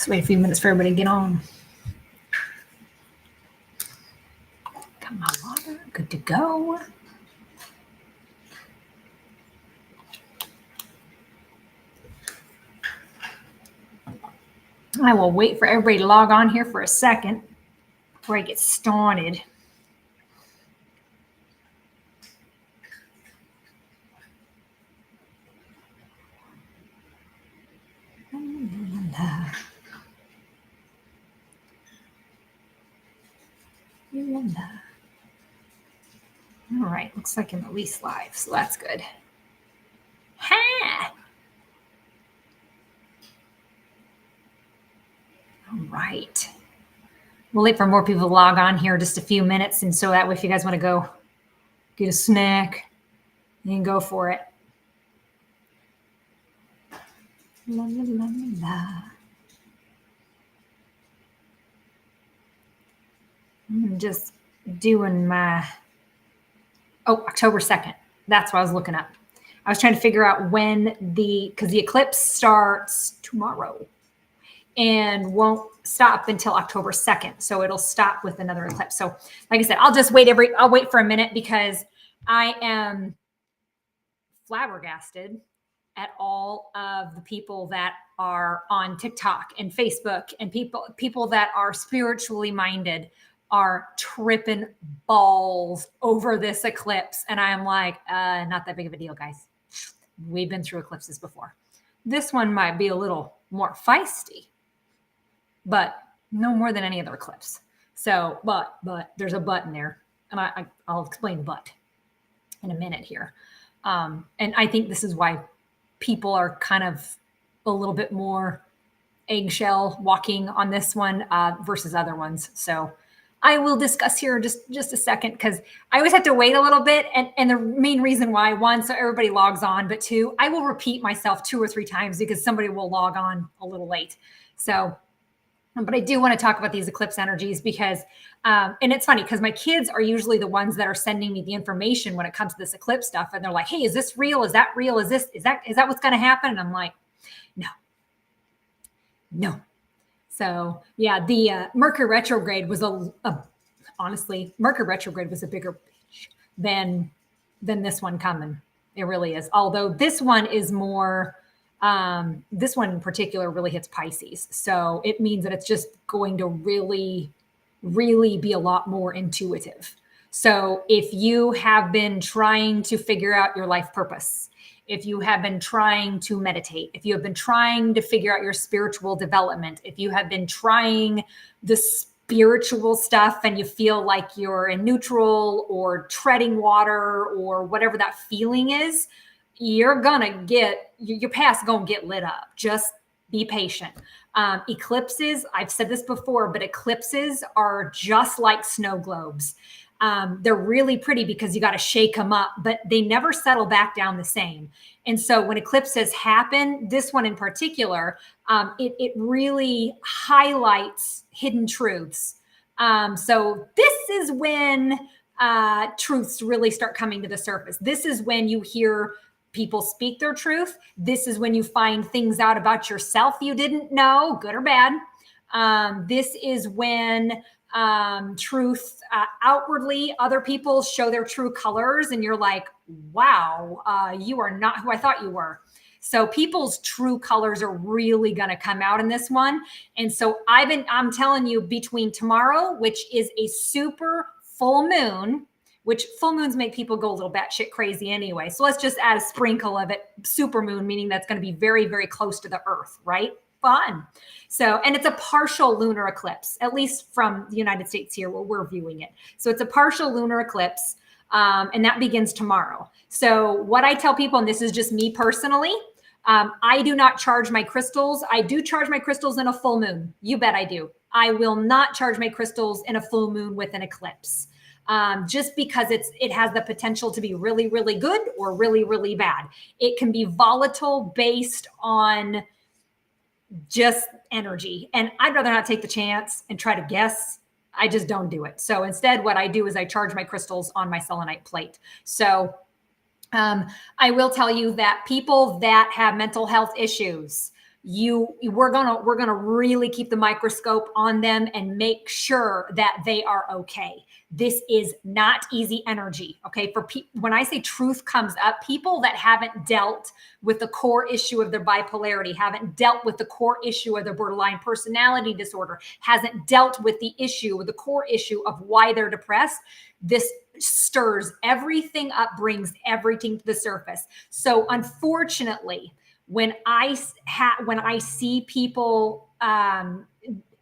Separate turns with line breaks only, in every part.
Just wait a few minutes for everybody to get on. Come on, water. Good to go. I will wait for everybody to log on here for a second before I get started. All right, looks like I'm at least live, so that's good. Ha! All right. We'll wait for more people to log on here just a few minutes, and so that way if you guys want to go get a snack, you can go for it. La, la, la, la, la. I'm just doing my, October 2nd. That's what I was looking up. I was trying to figure out when because the eclipse starts tomorrow and won't stop until October 2nd. So it'll stop with another eclipse. So like I said, I'll wait for a minute because I am flabbergasted at all of the people that are on TikTok and Facebook and people that are spiritually minded are tripping balls over this eclipse. And I'm like, not that big of a deal, guys. We've been through eclipses before. This one might be a little more feisty, but no more than any other eclipse. So, but there's a but in there. And I'll explain the but in a minute here. And I think this is why people are kind of a little bit more eggshell walking on this one versus other ones. So I will discuss here just a second because I always have to wait a little bit. And the main reason why, one, so everybody logs on, but two, I will repeat myself 2 or 3 times because somebody will log on a little late. So, but I do want to talk about these eclipse energies because, and it's funny because my kids are usually the ones that are sending me the information when it comes to this eclipse stuff. And they're like, hey, is this real? Is that real? Is that what's going to happen? And I'm like, no. So yeah, the Mercury retrograde was honestly, Mercury retrograde was a bigger bitch than this one coming. It really is. Although this one is more, this one in particular really hits Pisces. So it means that it's just going to really, really be a lot more intuitive. So if you have been trying to figure out your life purpose, if you have been trying to meditate, if you have been trying to figure out your spiritual development, if you have been trying the spiritual stuff and you feel like you're in neutral or treading water or whatever that feeling is, you're gonna get, your path's gonna get lit up. Just be patient. Eclipses, I've said this before, but eclipses are just like snow globes. They're really pretty because you got to shake them up, but they never settle back down the same. And so when eclipses happen, this one in particular, it really highlights hidden truths. So this is when truths really start coming to the surface. This is when you hear people speak their truth. This is when you find things out about yourself you didn't know, good or bad. This is when truth outwardly, other people show their true colors and you're like, wow, you are not who I thought you were. So people's true colors are really going to come out in this one. And so I'm telling you, between tomorrow, which is a super full moon, which full moons make people go a little batshit crazy anyway. So let's just add a sprinkle of it. Super moon, meaning that's going to be very, very close to the earth, right? Fun. So, and it's a partial lunar eclipse, at least from the United States here where we're viewing it. So it's a partial lunar eclipse, and that begins tomorrow. So what I tell people, and this is just me personally, I do not charge my crystals. I do charge my crystals in a full moon. You bet I do. I will not charge my crystals in a full moon with an eclipse. Just because it has the potential to be really, really good or really, really bad. It can be volatile based on just energy. And I'd rather not take the chance and try to guess. I just don't do it. So instead, what I do is I charge my crystals on my selenite plate. So I will tell you that people that have mental health issues, we're gonna really keep the microscope on them and make sure that they are okay. This is not easy energy. Okay. When I say truth comes up, people that haven't dealt with the core issue of their bipolarity, haven't dealt with the core issue of their borderline personality disorder, hasn't dealt with the issue, with the core issue of why they're depressed, this stirs everything up, brings everything to the surface. So unfortunately, when I see people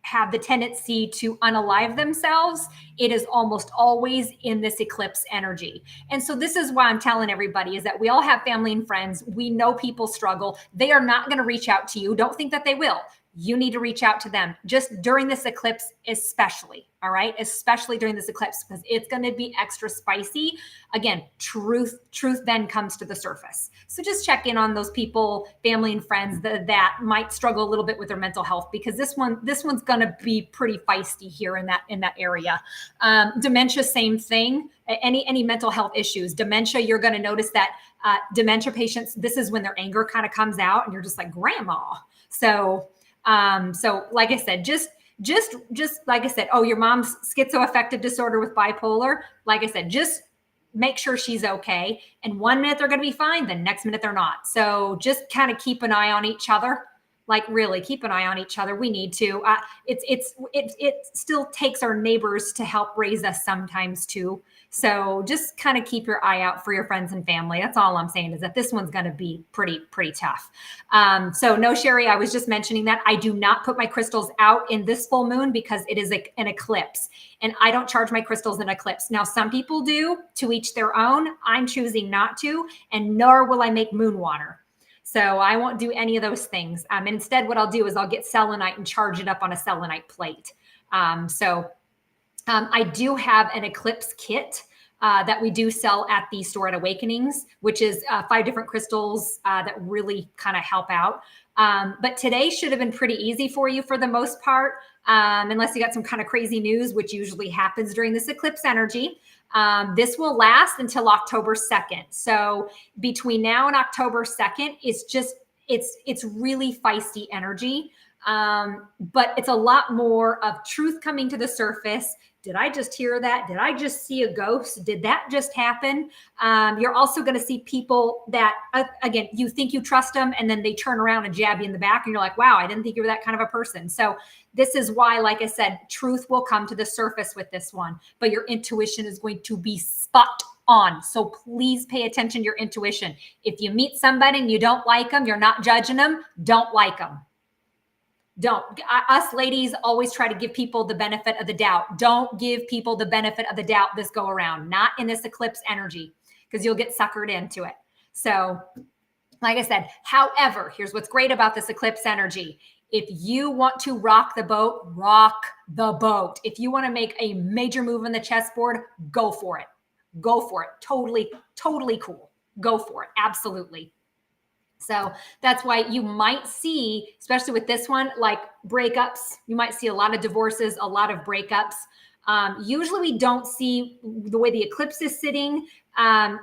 have the tendency to unalive themselves, it is almost always in this eclipse energy. And so this is why I'm telling everybody is that we all have family and friends. We know people struggle. They are not going to reach out to you. Don't think that they will. You need to reach out to them just during this eclipse, especially. All right. Especially during this eclipse, because it's going to be extra spicy. Again, truth then comes to the surface. So just check in on those people, family and friends that might struggle a little bit with their mental health, because this one's going to be pretty feisty here in that area. Dementia, same thing. Any mental health issues, dementia, you're going to notice that dementia patients, this is when their anger kind of comes out and you're just like, grandma. So like I said, just like I said, oh, your mom's schizoaffective disorder with bipolar. Like I said, just make sure she's okay. And 1 minute they're going to be fine. The next minute they're not. So just kind of keep an eye on each other. Like really keep an eye on each other. We need to, it still takes our neighbors to help raise us sometimes too. So just kind of keep your eye out for your friends and family. That's all I'm saying, is that this one's going to be pretty tough. So no, Sherry, I was just mentioning that I do not put my crystals out in this full moon because it is an eclipse, and I don't charge my crystals in eclipse. Now, some people do, to each their own. I'm choosing not to, and nor will I make moon water. So I won't do any of those things. And instead, what I'll do is I'll get selenite and charge it up on a selenite plate. I do have an eclipse kit that we do sell at the store at Awakenings, which is 5 different crystals that really kind of help out. But today should have been pretty easy for you for the most part, unless you got some kind of crazy news, which usually happens during this eclipse energy. This will last until October 2nd. So between now and October 2nd, it's really feisty energy. But it's a lot more of truth coming to the surface. Did I just hear that? Did I just see a ghost? Did that just happen? You're also going to see people that, again, you think you trust them, and then they turn around and jab you in the back, and you're like, wow, I didn't think you were that kind of a person. So this is why, like I said, truth will come to the surface with this one, but your intuition is going to be spot on. So please pay attention to your intuition. If you meet somebody and you don't like them, you're not judging them, don't like them. Don't. Us ladies always try to give people the benefit of the doubt. Don't give people the benefit of the doubt this go around, not in this eclipse energy, because you'll get suckered into it. So like I said, however, here's what's great about this eclipse energy. If you want to rock the boat, rock the boat. If you want to make a major move on the chessboard, go for it. Go for it. Totally cool. Go for it. Absolutely. So that's why you might see, especially with this one, like breakups. You might see a lot of divorces, a lot of breakups. Usually we don't see, the way the eclipse is sitting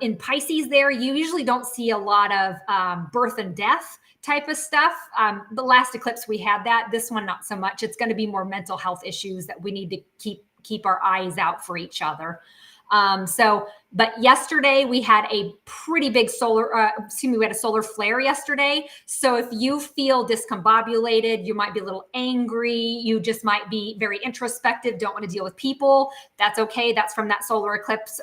in Pisces there, you usually don't see a lot of birth and death type of stuff. The last eclipse we had that. This one, not so much. It's going to be more mental health issues that we need to keep our eyes out for each other. But yesterday we had a pretty big we had a solar flare yesterday. So if you feel discombobulated, you might be a little angry, you just might be very introspective, don't want to deal with people, that's okay. That's from that solar eclipse,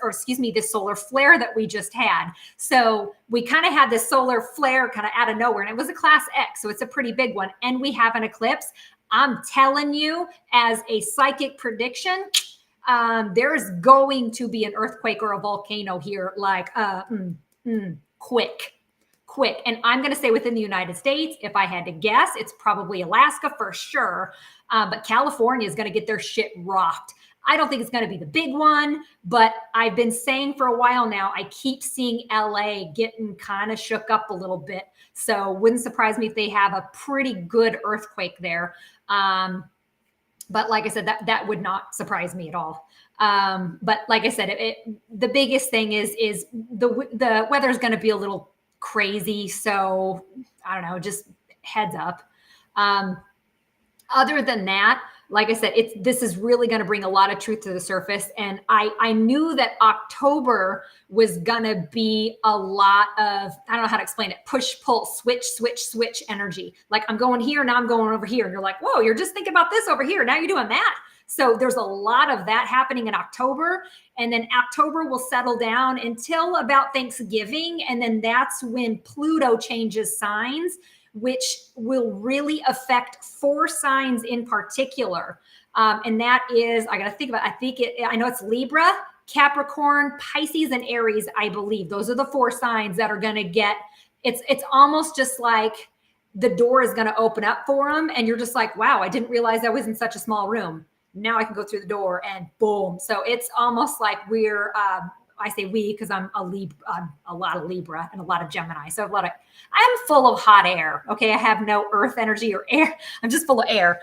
this solar flare that we just had. So we kind of had this solar flare kind of out of nowhere, and it was a class X. So it's a pretty big one. And we have an eclipse. I'm telling you, as a psychic prediction, there's going to be an earthquake or a volcano here, like quick. And I'm going to say within the United States, if I had to guess, it's probably Alaska for sure. But California is going to get their shit rocked. I don't think it's going to be the big one, but I've been saying for a while now, I keep seeing LA getting kind of shook up a little bit. So wouldn't surprise me if they have a pretty good earthquake there. But like I said, that would not surprise me at all. But like I said, the biggest thing is the weather is going to be a little crazy. So I don't know, just heads up. Other than that, like I said, this is really going to bring a lot of truth to the surface. And I knew that October was going to be a lot of, I don't know how to explain it, push, pull, switch energy. Like I'm going here, now I'm going over here. And you're like, whoa, you're just thinking about this over here. Now you're doing that. So there's a lot of that happening in October. And then October will settle down until about Thanksgiving. And then that's when Pluto changes signs, which will really affect 4 signs in particular. And that is, I got to think about, I know it's Libra, Capricorn, Pisces, and Aries, I believe. Those are the 4 signs that are going to get, it's almost just like the door is going to open up for them. And you're just like, wow, I didn't realize I was in such a small room. Now I can go through the door and boom. So it's almost like we're, I say we because I'm a lot of Libra and a lot of Gemini. So I'm full of hot air. Okay. I have no earth energy or air. I'm just full of air.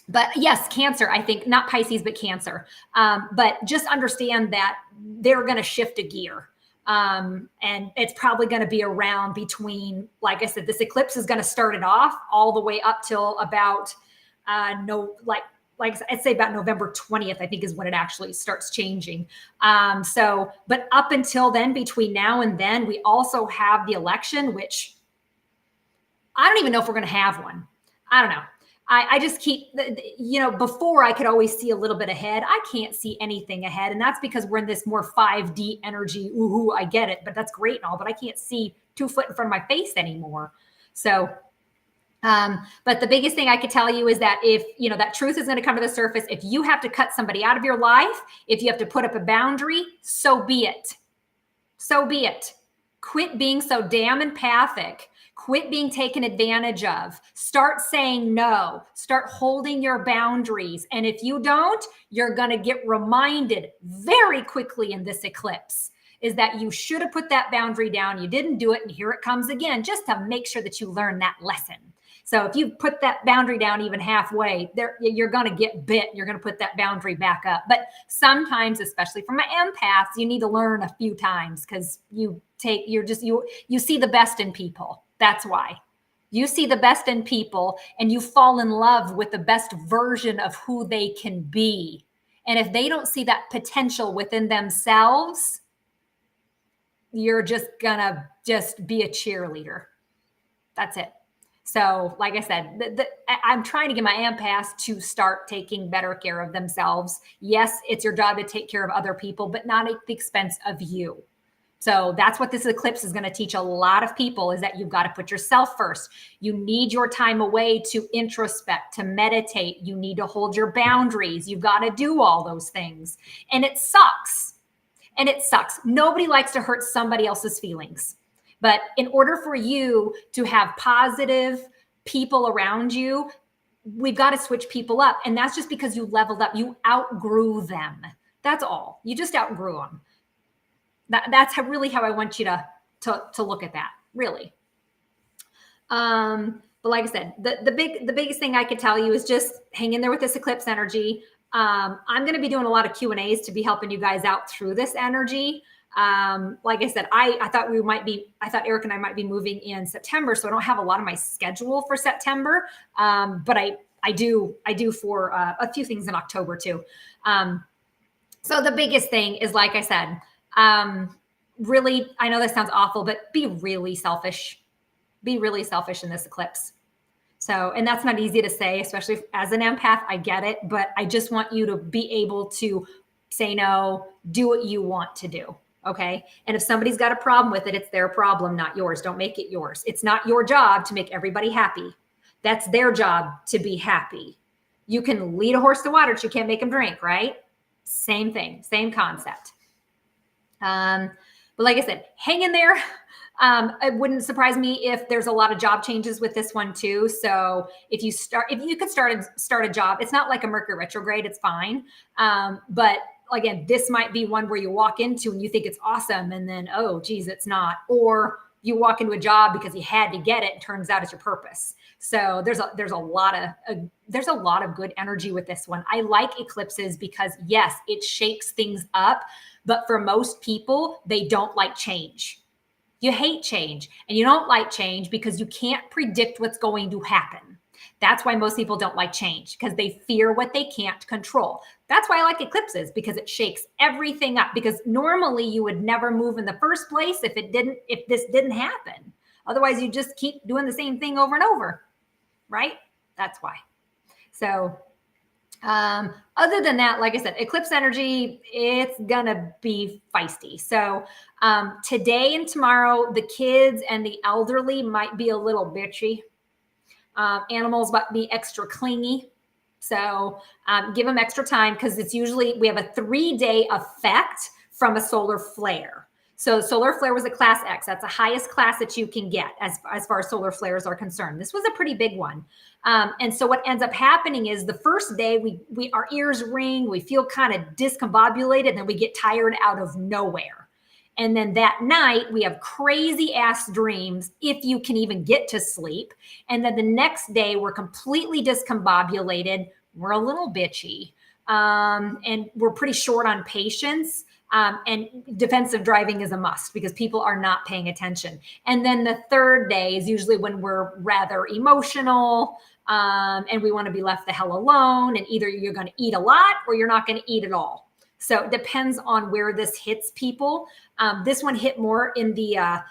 But yes, Cancer, I think not Pisces, but Cancer. But just understand that they're going to shift a gear. And it's probably going to be around between, like I said, this eclipse is going to start it off all the way up till about, like I'd say about November 20th, I think is when it actually starts changing. But up until then, between now and then, we also have the election, which I don't even know if we're going to have one. I don't know. I just keep, before I could always see a little bit ahead. I can't see anything ahead. And that's because we're in this more 5D energy. Ooh, I get it, but that's great and all, but I can't see 2 foot in front of my face anymore. So, but the biggest thing I could tell you is that if, that truth is going to come to the surface, if you have to cut somebody out of your life, if you have to put up a boundary, so be it. So be it. Quit being so damn empathic. Quit being taken advantage of. Start saying no. Start holding your boundaries. And if you don't, you're going to get reminded very quickly in this eclipse is that you should have put that boundary down. You didn't do it. And here it comes again, just to make sure that you learn that lesson. So if you put that boundary down even halfway, you're going to get bit. You're going to put that boundary back up. But sometimes, especially for my empaths, you need to learn a few times because you see the best in people. That's why. You see the best in people and you fall in love with the best version of who they can be. And if they don't see that potential within themselves, you're just gonna be a cheerleader. That's it. So like I said, I'm trying to get my empaths to start taking better care of themselves. Yes, it's your job to take care of other people, but not at the expense of you. So that's what this eclipse is going to teach a lot of people is that you've got to put yourself first. You need your time away to introspect, to meditate. You need to hold your boundaries. You've got to do all those things. And it sucks. And it sucks. Nobody likes to hurt somebody else's feelings. But in order for you to have positive people around you, we've got to switch people up. And that's just because you leveled up. You outgrew them. That's all. You just outgrew them. That's really how I want you to look at that, really. But like I said, the biggest thing I could tell you is just hang in there with this eclipse energy. I'm going to be doing a lot of Q&As to be helping you guys out through this energy. Like I said, I thought Eric and I might be moving in September, so I don't have a lot of my schedule for September. But I do for a few things in October too. So the biggest thing is, like I said, really, I know this sounds awful, but be really selfish. Be really selfish in this eclipse. So, and that's not easy to say, especially as an empath, I get it, but I just want you to be able to say no, do what you want to do. Okay. And if somebody's got a problem with it, it's their problem, not yours. Don't make it yours. It's not your job to make everybody happy. That's their job to be happy. You can lead a horse to water, but you can't make them drink, right? Same thing, same concept. But like I said, hang in there. It wouldn't surprise me if there's a lot of job changes with this one too. So if you could start a job, it's not like a Mercury retrograde, it's fine. But again, this might be one where you walk into and you think it's awesome. And then, oh geez, it's not. Or you walk into a job because you had to get it and turns out it's your purpose. So there's a lot of good energy with this one. I like eclipses because yes, it shakes things up. But for most people, they don't like change. You hate change and you don't like change because you can't predict what's going to happen. That's why most people don't like change, because they fear what they can't control. That's why I like eclipses, because it shakes everything up. Because normally you would never move in the first place if this didn't happen. Otherwise, you just keep doing the same thing over and over, right? That's why. So other than that, like I said, eclipse energy, it's gonna be feisty. So today and tomorrow, the kids and the elderly might be a little bitchy. Animals might be extra clingy. So give them extra time, because it's usually, we have a 3-day effect from a solar flare. So solar flare was a class X. That's the highest class that you can get as far as solar flares are concerned. This was a pretty big one. And so what ends up happening is the first day our ears ring, we feel kind of discombobulated, and then we get tired out of nowhere. And then that night we have crazy ass dreams, if you can even get to sleep. And then the next day we're completely discombobulated. We're a little bitchy. And we're pretty short on patience. And defensive driving is a must, because people are not paying attention. And then the third day is usually when we're rather emotional, and we want to be left the hell alone. And either you're going to eat a lot or you're not going to eat at all. So it depends on where this hits people. This one hit more in the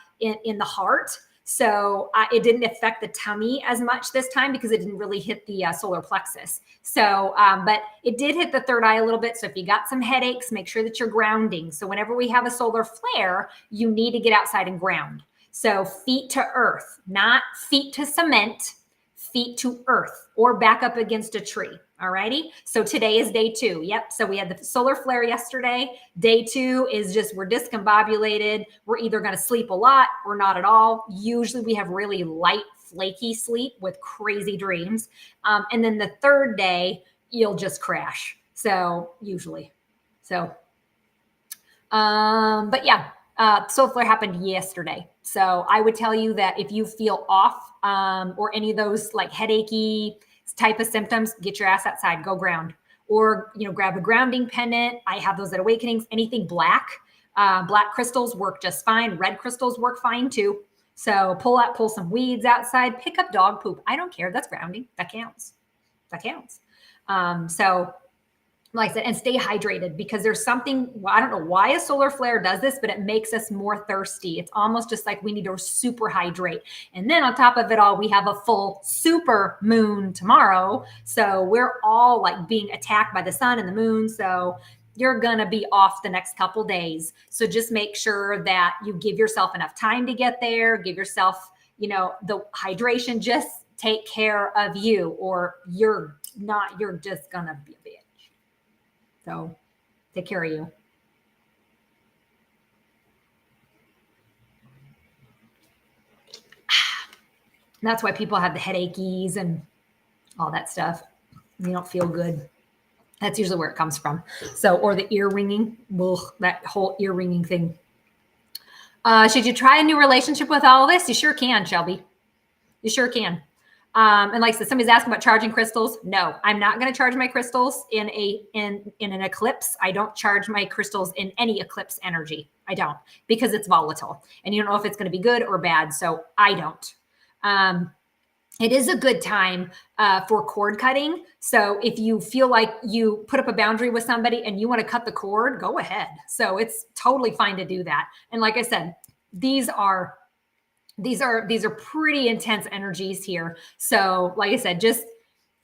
heart. So it didn't affect the tummy as much this time, because it didn't really hit the solar plexus. So, but it did hit the third eye a little bit. So if you got some headaches, make sure that you're grounding. So whenever we have a solar flare, you need to get outside and ground. So feet to earth, not feet to cement, feet to earth, or back up against a tree. All righty. So today is day 2. Yep. So we had the solar flare yesterday. Day 2 is just, we're discombobulated. We're either going to sleep a lot or not at all. Usually we have really light, flaky sleep with crazy dreams. And then the third day, you'll just crash. So usually. So, but yeah, solar flare happened yesterday. So I would tell you that if you feel off, or any of those like headachy type of symptoms, get your ass outside, go ground, or, grab a grounding pendant. I have those at Awakenings. Anything black, black crystals work just fine. Red crystals work fine too. So pull some weeds outside, pick up dog poop. I don't care. That's grounding. That counts. So like I said, and stay hydrated, because there's something, I don't know why a solar flare does this, but it makes us more thirsty. It's almost just like we need to super hydrate. And then on top of it all, we have a full super moon tomorrow. So we're all like being attacked by the sun and the moon. So you're going to be off the next couple days. So just make sure that you give yourself enough time to get there, give yourself, the hydration, just take care of you, or you're just going to be a bitch. So take care of you. That's why people have the headaches and all that stuff. You don't feel good. That's usually where it comes from. So, or the ear ringing, that whole ear ringing thing. Should you try a new relationship with all this? You sure can, Shelby. You sure can. And like I said, somebody's asking about charging crystals. No, I'm not going to charge my crystals in an eclipse. I don't charge my crystals in any eclipse energy. I don't, because it's volatile and you don't know if it's going to be good or bad. So I don't. It is a good time for cord cutting. So if you feel like you put up a boundary with somebody and you want to cut the cord, go ahead. So it's totally fine to do that. And like I said, these are pretty intense energies here. So like I said, just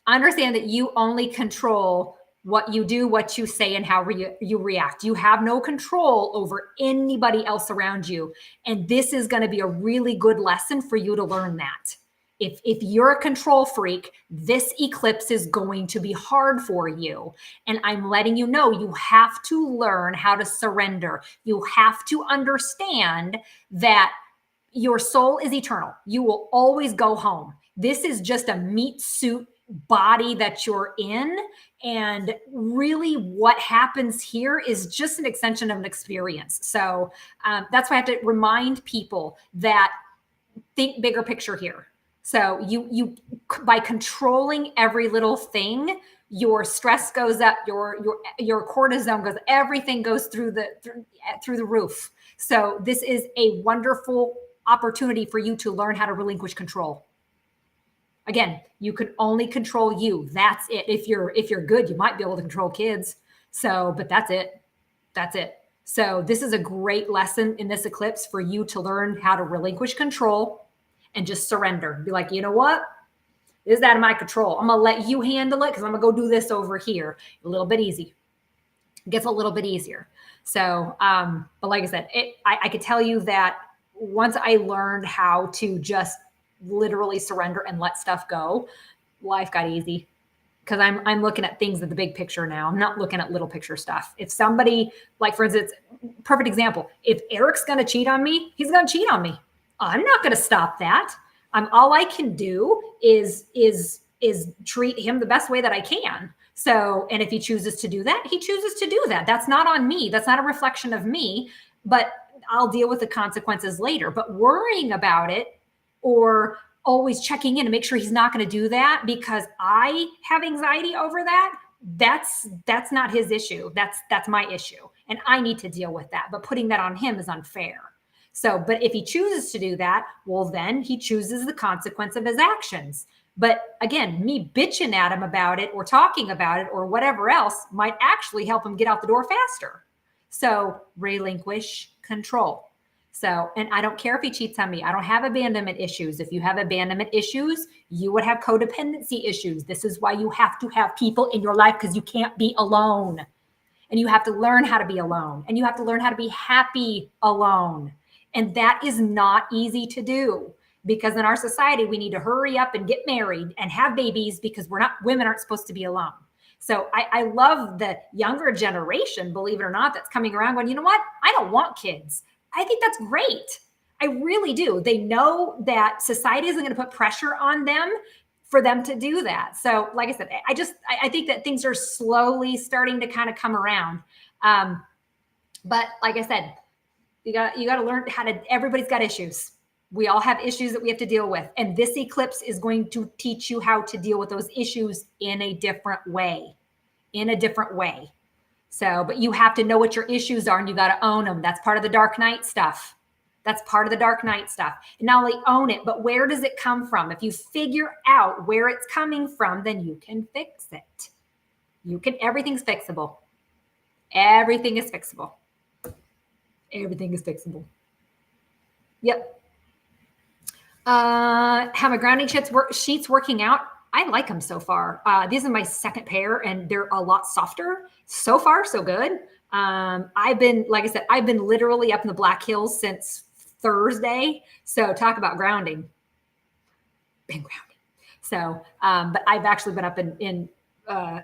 understand that you only control what you do, what you say, and how you react. You have no control over anybody else around you. And this is going to be a really good lesson for you to learn that. If you're a control freak, this eclipse is going to be hard for you. And I'm letting you know, you have to learn how to surrender. You have to understand that your soul is eternal. You will always go home. This is just a meat suit body that you're in. And really what happens here is just an extension of an experience. So that's why I have to remind people that think bigger picture here. So you by controlling every little thing, your stress goes up, your cortisone goes, everything goes through the roof. So this is a wonderful opportunity for you to learn how to relinquish control. Again, you can only control you. That's it. If you're good, you might be able to control kids. So, but that's it. That's it. So this is a great lesson in this eclipse for you to learn how to relinquish control and just surrender. Be like, you know what? This is out of my control. I'm going to let you handle it because I'm going to go do this over here. A little bit easy. It gets a little bit easier. So, but like I said, I could tell you that once I learned how to just literally surrender and let stuff go, life got easy. Because I'm looking at things in the big picture now. I'm not looking at little picture stuff. If somebody, like for instance, perfect example, if Eric's going to cheat on me, he's going to cheat on me. I'm not going to stop that. All I can do is treat him the best way that I can. So, and if he chooses to do that, he chooses to do that. That's not on me. That's not a reflection of me, but I'll deal with the consequences later. But worrying about it or always checking in to make sure he's not going to do that because I have anxiety over that, that's not his issue. That's my issue. And I need to deal with that. But putting that on him is unfair. So, but if he chooses to do that, well, then he chooses the consequence of his actions. But again, me bitching at him about it or talking about it or whatever else might actually help him get out the door faster. So relinquish control. So, and I don't care if he cheats on me. I don't have abandonment issues. If you have abandonment issues, you would have codependency issues. This is why you have to have people in your life because you can't be alone. And you have to learn how to be alone. And you have to learn how to be happy alone. And that is not easy to do because in our society, we need to hurry up and get married and have babies because women aren't supposed to be alone. So I love the younger generation, believe it or not, that's coming around going, you know what? I don't want kids. I think that's great. I really do. They know that society isn't going to put pressure on them for them to do that. So like I said, I think that things are slowly starting to kind of come around. But like I said, you got to learn everybody's got issues. We all have issues that we have to deal with. And this eclipse is going to teach you how to deal with those issues in a different way. So, but you have to know what your issues are and you got to own them. That's part of the dark night stuff. And not only own it, but where does it come from? If you figure out where it's coming from, then you can fix it. Everything's fixable. Everything is fixable. Yep. Have my grounding sheets working out. I like them so far. These are my second pair and they're a lot softer. So far, so good. I've been literally up in the Black Hills since Thursday. So talk about grounding. Been grounding. So, but I've actually been up in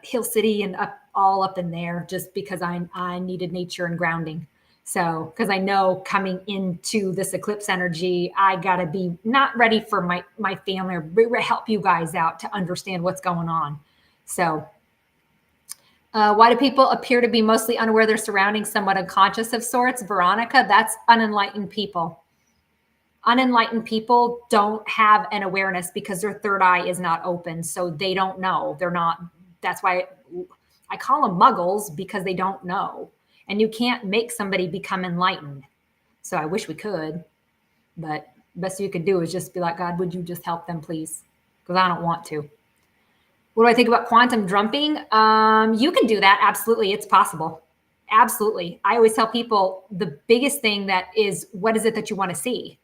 Hill City and all up in there just because I needed nature and grounding. So, because I know coming into this eclipse energy, I got to be not ready for my family or help you guys out to understand what's going on. So, why do people appear to be mostly unaware of their surroundings, somewhat unconscious of sorts? Veronica, that's unenlightened people. Unenlightened people don't have an awareness because their third eye is not open. So they don't know. That's why I call them muggles because they don't know. And you can't make somebody become enlightened. So I wish we could, but best you can do is just be like, God, would you just help them, please? Because I don't want to. What do I think about quantum jumping? You can do that. Absolutely. It's possible. Absolutely. I always tell people the biggest thing what is it that you want to see?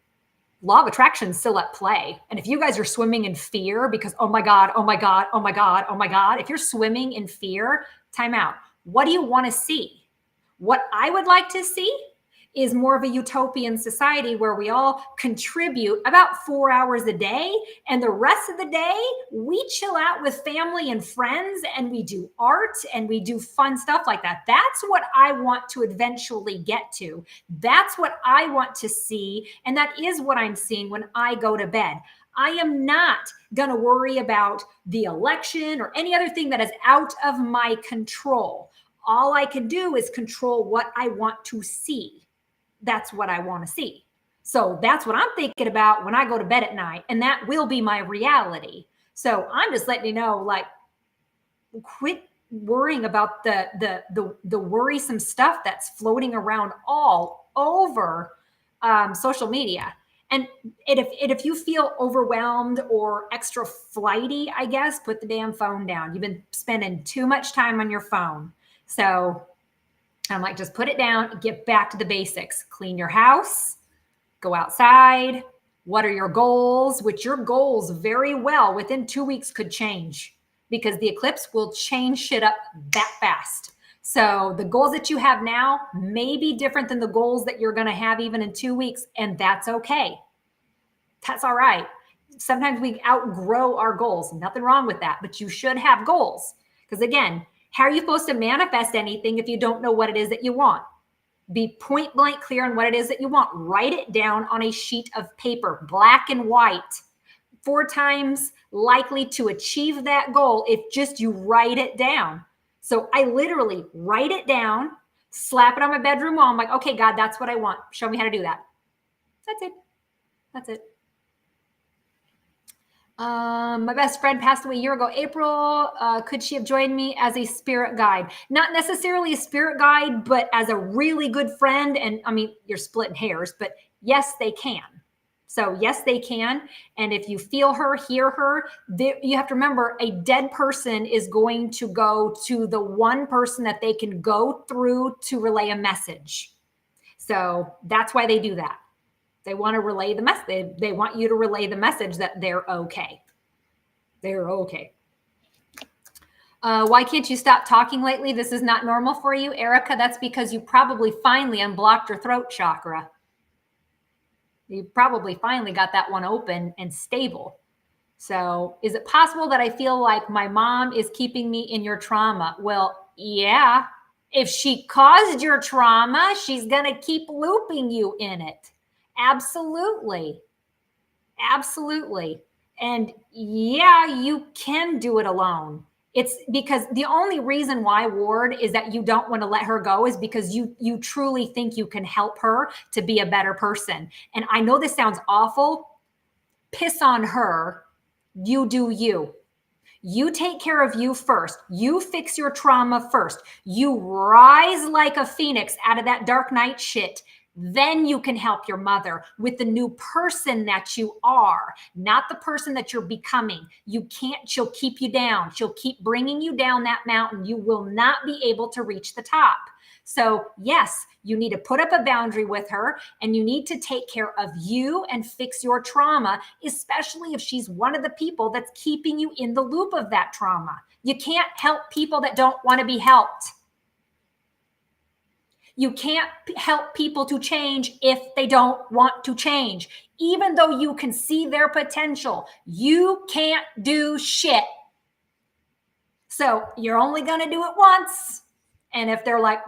Law of attraction is still at play. And if you guys are swimming in fear because, oh my God, oh my God, oh my God, oh my God, if you're swimming in fear, time out. What do you want to see? What I would like to see is more of a utopian society where we all contribute about 4 hours a day. And the rest of the day, we chill out with family and friends and we do art and we do fun stuff like that. That's what I want to eventually get to. That's what I want to see. And that is what I'm seeing when I go to bed. I am not going to worry about the election or any other thing that is out of my control. All I can do is control what I want to see. That's what I want to see. So that's what I'm thinking about when I go to bed at night. And that will be my reality. So I'm just letting you know, like, quit worrying about the worrisome stuff that's floating around all over social media. And if you feel overwhelmed or extra flighty, I guess, put the damn phone down. You've been spending too much time on your phone. So I'm like, just put it down, get back to the basics. Clean your house, go outside. What are your goals? Which your goals very well within 2 weeks could change, because the eclipse will change shit up that fast. So the goals that you have now may be different than the goals that you're going to have even in 2 weeks. And that's okay. That's all right. Sometimes we outgrow our goals. Nothing wrong with that, but you should have goals. Because again, how are you supposed to manifest anything if you don't know what it is that you want? Be point blank clear on what it is that you want. Write it down on a sheet of paper, black and white. 4 times likely to achieve that goal if just you write it down. So I literally write it down, slap it on my bedroom wall. I'm like, okay, God, that's what I want. Show me how to do that. That's it. That's it. My best friend passed away a year ago, April. Could she have joined me as a spirit guide? Not necessarily a spirit guide, but as a really good friend. And I mean, you're splitting hairs, but yes, they can. So yes, they can. And if you feel her, hear her, you have to remember, a dead person is going to go to the one person that they can go through to relay a message. So that's why they do that. They want to relay the message. They want you to relay the message that they're okay. They're okay. Why can't you stop talking lately? This is not normal for you, Erica. That's because you probably finally unblocked your throat chakra. You probably finally got that one open and stable. So is it possible that I feel like my mom is keeping me in your trauma? Well, yeah. If she caused your trauma, she's going to keep looping you in it. Absolutely. Absolutely. And yeah, you can do it alone. It's because the only reason why, Ward, is that you don't want to let her go is because you truly think you can help her to be a better person. And I know this sounds awful. Piss on her. You do you. You take care of you first. You fix your trauma first. You rise like a phoenix out of that dark night shit. Then you can help your mother with the new person that you are, not the person that you're becoming. You can't, she'll keep you down. She'll keep bringing you down that mountain. You will not be able to reach the top. So yes, you need to put up a boundary with her, and you need to take care of you and fix your trauma, especially if she's one of the people that's keeping you in the loop of that trauma. You can't help people that don't want to be helped. You can't help people to change if they don't want to change. Even though you can see their potential, you can't do shit. So you're only going to do it once. And if they're like,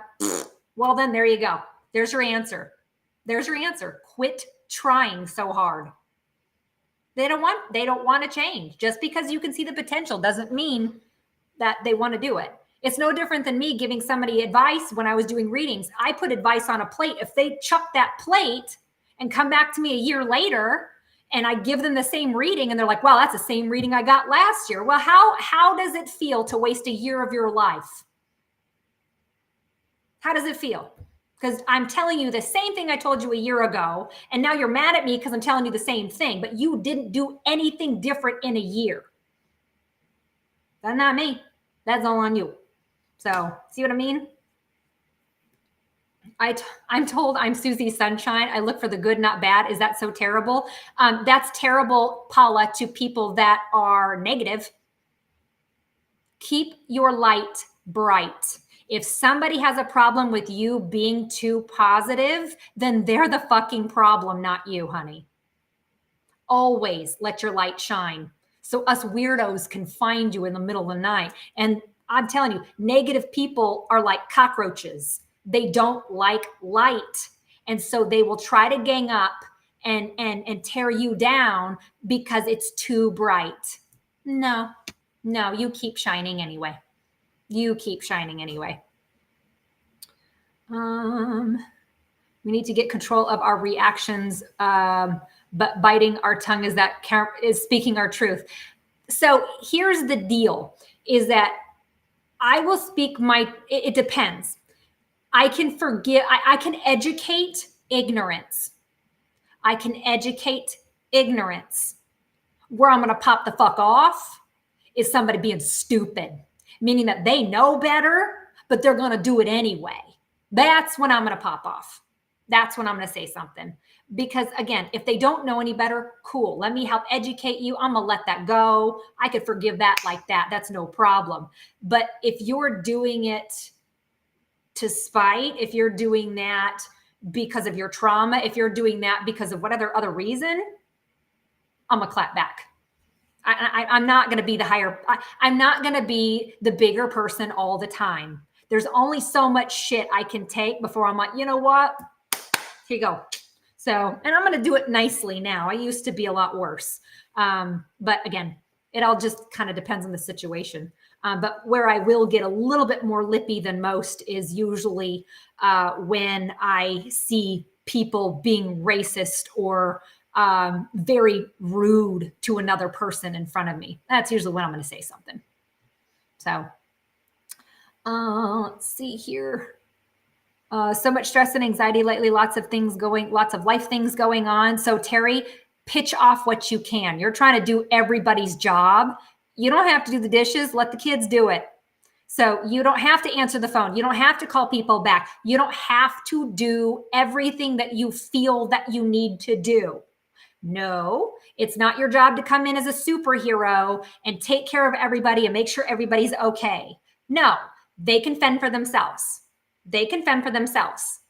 well, then there you go. There's your answer. There's your answer. Quit trying so hard. They don't want to change. Just because you can see the potential doesn't mean that they want to do it. It's no different than me giving somebody advice when I was doing readings. I put advice on a plate. If they chuck that plate and come back to me a year later and I give them the same reading and they're like, well, that's the same reading I got last year. Well, how does it feel to waste a year of your life? How does it feel? Because I'm telling you the same thing I told you a year ago, and now you're mad at me because I'm telling you the same thing, but you didn't do anything different in a year. That's not me. That's all on you. So, see what I mean? I'm told I'm Susie Sunshine. I look for the good, not bad. Is that so terrible? That's terrible, Paula, to people that are negative. Keep your light bright. If somebody has a problem with you being too positive, then they're the fucking problem, not you, honey. Always let your light shine so us weirdos can find you in the middle of the night. And I'm telling you, negative people are like cockroaches. They don't like light. And so they will try to gang up and tear you down because it's too bright. No, you keep shining anyway. You keep shining anyway. We need to get control of our reactions, but biting our tongue is speaking our truth. So here's the deal, is that I will speak it depends. I can forgive, I can educate ignorance. I can educate ignorance. Where I'm going to pop the fuck off is somebody being stupid, meaning that they know better, but they're going to do it anyway. That's when I'm going to pop off. That's when I'm going to say something. Because again, if they don't know any better, cool. Let me help educate you. I'm going to let that go. I could forgive that like that. That's no problem. But if you're doing it to spite, if you're doing that because of your trauma, if you're doing that because of whatever other reason, I'm going to clap back. I'm not going to be the higher, I'm not going to be the bigger person all the time. There's only so much shit I can take before I'm like, you know what? Here you go. So, and I'm going to do it nicely now. I used to be a lot worse. But again, it all just kind of depends on the situation. But where I will get a little bit more lippy than most is usually when I see people being racist or very rude to another person in front of me. That's usually when I'm going to say something. So let's see here. So much stress and anxiety lately, lots of life things going on. So Terry, pitch off what you can. You're trying to do everybody's job. You don't have to do the dishes. Let the kids do it. So you don't have to answer the phone. You don't have to call people back. You don't have to do everything that you feel that you need to do. No, it's not your job to come in as a superhero and take care of everybody and make sure everybody's okay. No, they can fend for themselves. They can fend for themselves.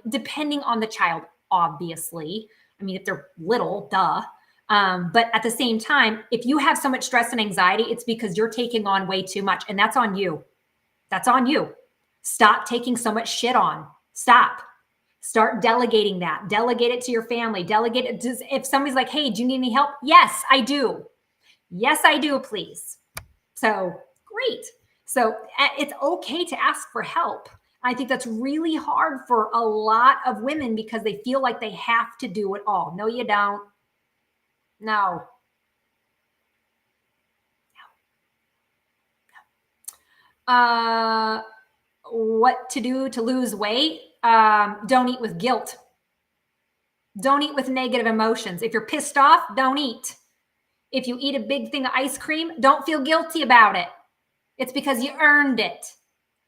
Depending on the child, obviously. I mean, if they're little, duh. But at the same time, if you have so much stress and anxiety, it's because you're taking on way too much. And that's on you. That's on you. Stop taking so much shit on. Stop. Start delegating that. Delegate it to your family. Delegate it. If somebody's like, hey, do you need any help? Yes, I do. Yes, I do, please. So great. So it's okay to ask for help. I think that's really hard for a lot of women because they feel like they have to do it all. No, you don't. No. What to do to lose weight? Don't eat with guilt. Don't eat with negative emotions. If you're pissed off, don't eat. If you eat a big thing of ice cream, don't feel guilty about it. It's because you earned it,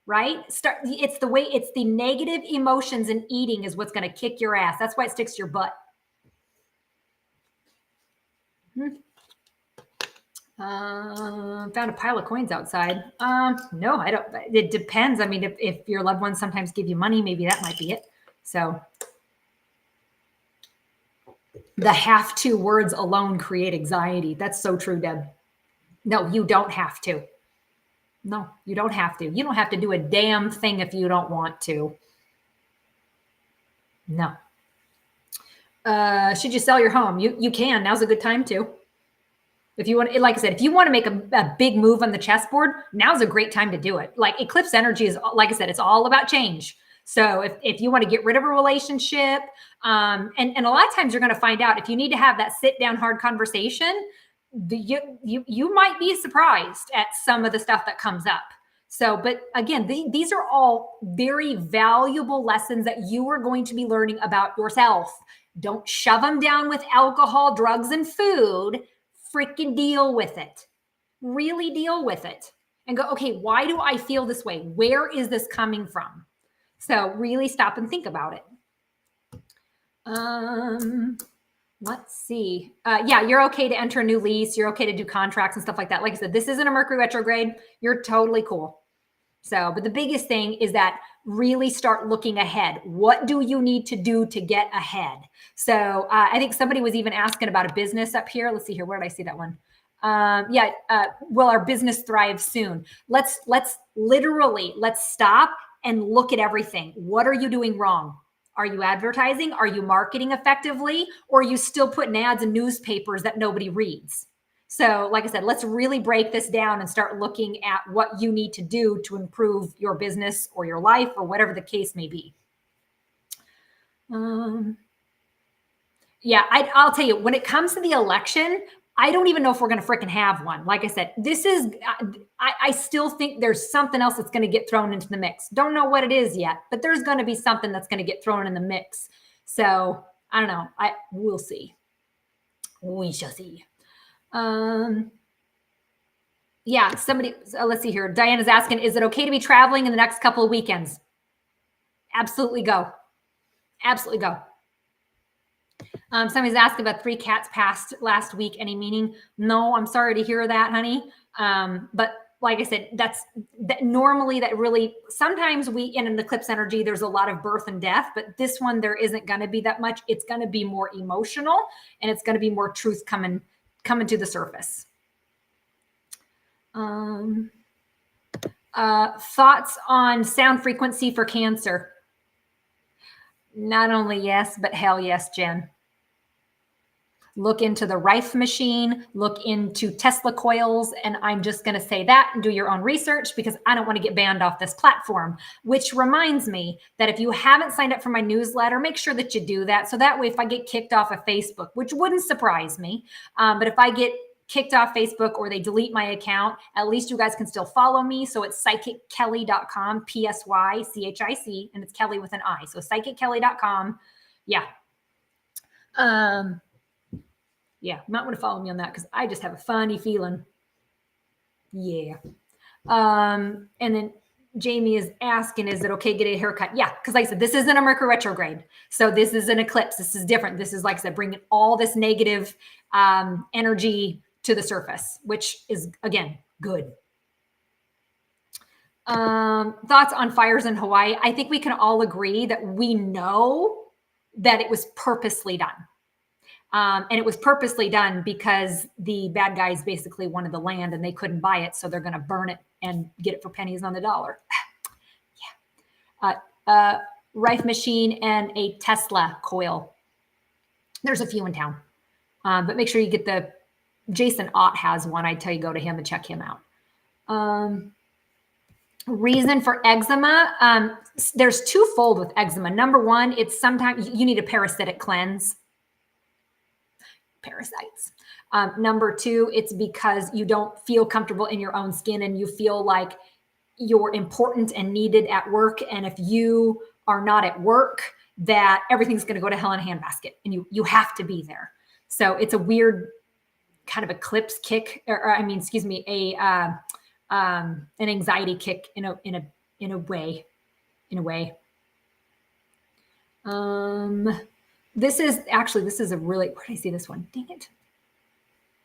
right? It's the negative emotions in eating is what's going to kick your ass. That's why it sticks to your butt. Found a pile of coins outside. No, I don't. It depends. I mean, if your loved ones sometimes give you money, maybe that might be it. So the have to words alone create anxiety. That's so true, Deb. No, you don't have to. No, you don't have to. You don't have to do a damn thing if you don't want to. No. Should you sell your home? You can. Now's a good time to. If you want, like I said, if you want to make a big move on the chessboard, now's a great time to do it. Like Eclipse Energy is, like I said, it's all about change. So if you want to get rid of a relationship, and a lot of times you're going to find out if you need to have that sit down hard conversation, you might be surprised at some of the stuff that comes up. So, but again, these are all very valuable lessons that you are going to be learning about yourself. Don't shove them down with alcohol, drugs, and food. Freaking deal with it. Really deal with it. And go, okay, why do I feel this way? Where is this coming from? So really stop and think about it. Let's see. Yeah, you're okay to enter a new lease. You're okay to do contracts and stuff like that. Like I said, this isn't a Mercury retrograde. You're totally cool. So, but the biggest thing is that really start looking ahead. What do you need to do to get ahead? So I think somebody was even asking about a business up here. Let's see here. Where did I see that one? Will our business thrive soon? Let's stop and look at everything. What are you doing wrong? Are you advertising? Are you marketing effectively? Or are you still putting ads in newspapers that nobody reads? So like I said, let's really break this down and start looking at what you need to do to improve your business or your life or whatever the case may be. Yeah, I'll tell you, when it comes to the election, I don't even know if we're going to freaking have one. Like I said, I still think there's something else that's going to get thrown into the mix. Don't know what it is yet, but there's going to be something that's going to get thrown in the mix. So I don't know. We'll see. We shall see. Yeah, somebody, let's see here. Diana's asking, is it okay to be traveling in the next couple of weekends? Absolutely go. Absolutely go. Somebody's asking about 3 cats passed last week. Any meaning? No, I'm sorry to hear that, honey. But like I said, normally that really, sometimes in an eclipse energy, there's a lot of birth and death, but this one, there isn't going to be that much. It's going to be more emotional, and it's going to be more truth coming to the surface. Thoughts on sound frequency for Cancer? Not only yes, but hell yes, Jen. Look into the Rife machine, look into Tesla coils, and I'm just going to say that and do your own research because I don't want to get banned off this platform. Which reminds me that if you haven't signed up for my newsletter, make sure that you do that. So that way, if I get kicked off of Facebook, which wouldn't surprise me, but if I get kicked off Facebook or they delete my account, at least you guys can still follow me. So it's psychickelly.com, PSYCHIC, and it's Kelly with an I. So psychickelly.com. Yeah. Yeah, you might want to follow me on that because I just have a funny feeling. Yeah. And then Jamie is asking, is it okay to get a haircut? Yeah, because like I said, this isn't a Mercury retrograde. So this is an eclipse. This is different. This is, like I said, bringing all this negative energy to the surface, which is, again, good. Thoughts on fires in Hawaii? I think we can all agree that we know that it was purposely done. And it was purposely done because the bad guys basically wanted the land and they couldn't buy it. So they're going to burn it and get it for pennies on the dollar. Yeah. Rife machine and a Tesla coil. There's a few in town. But make sure you get the Jason Ott has one. I'd tell you go to him and check him out. Reason for eczema. There's twofold with eczema. Number one, it's sometimes you need a parasitic cleanse. Parasites. Number two, it's because you don't feel comfortable in your own skin and you feel like you're important and needed at work. And if you are not at work, that everything's going to go to hell in a handbasket and you have to be there. So it's a weird kind of eclipse kick, an anxiety kick in a way. This is a really, where did I see this one? Dang it.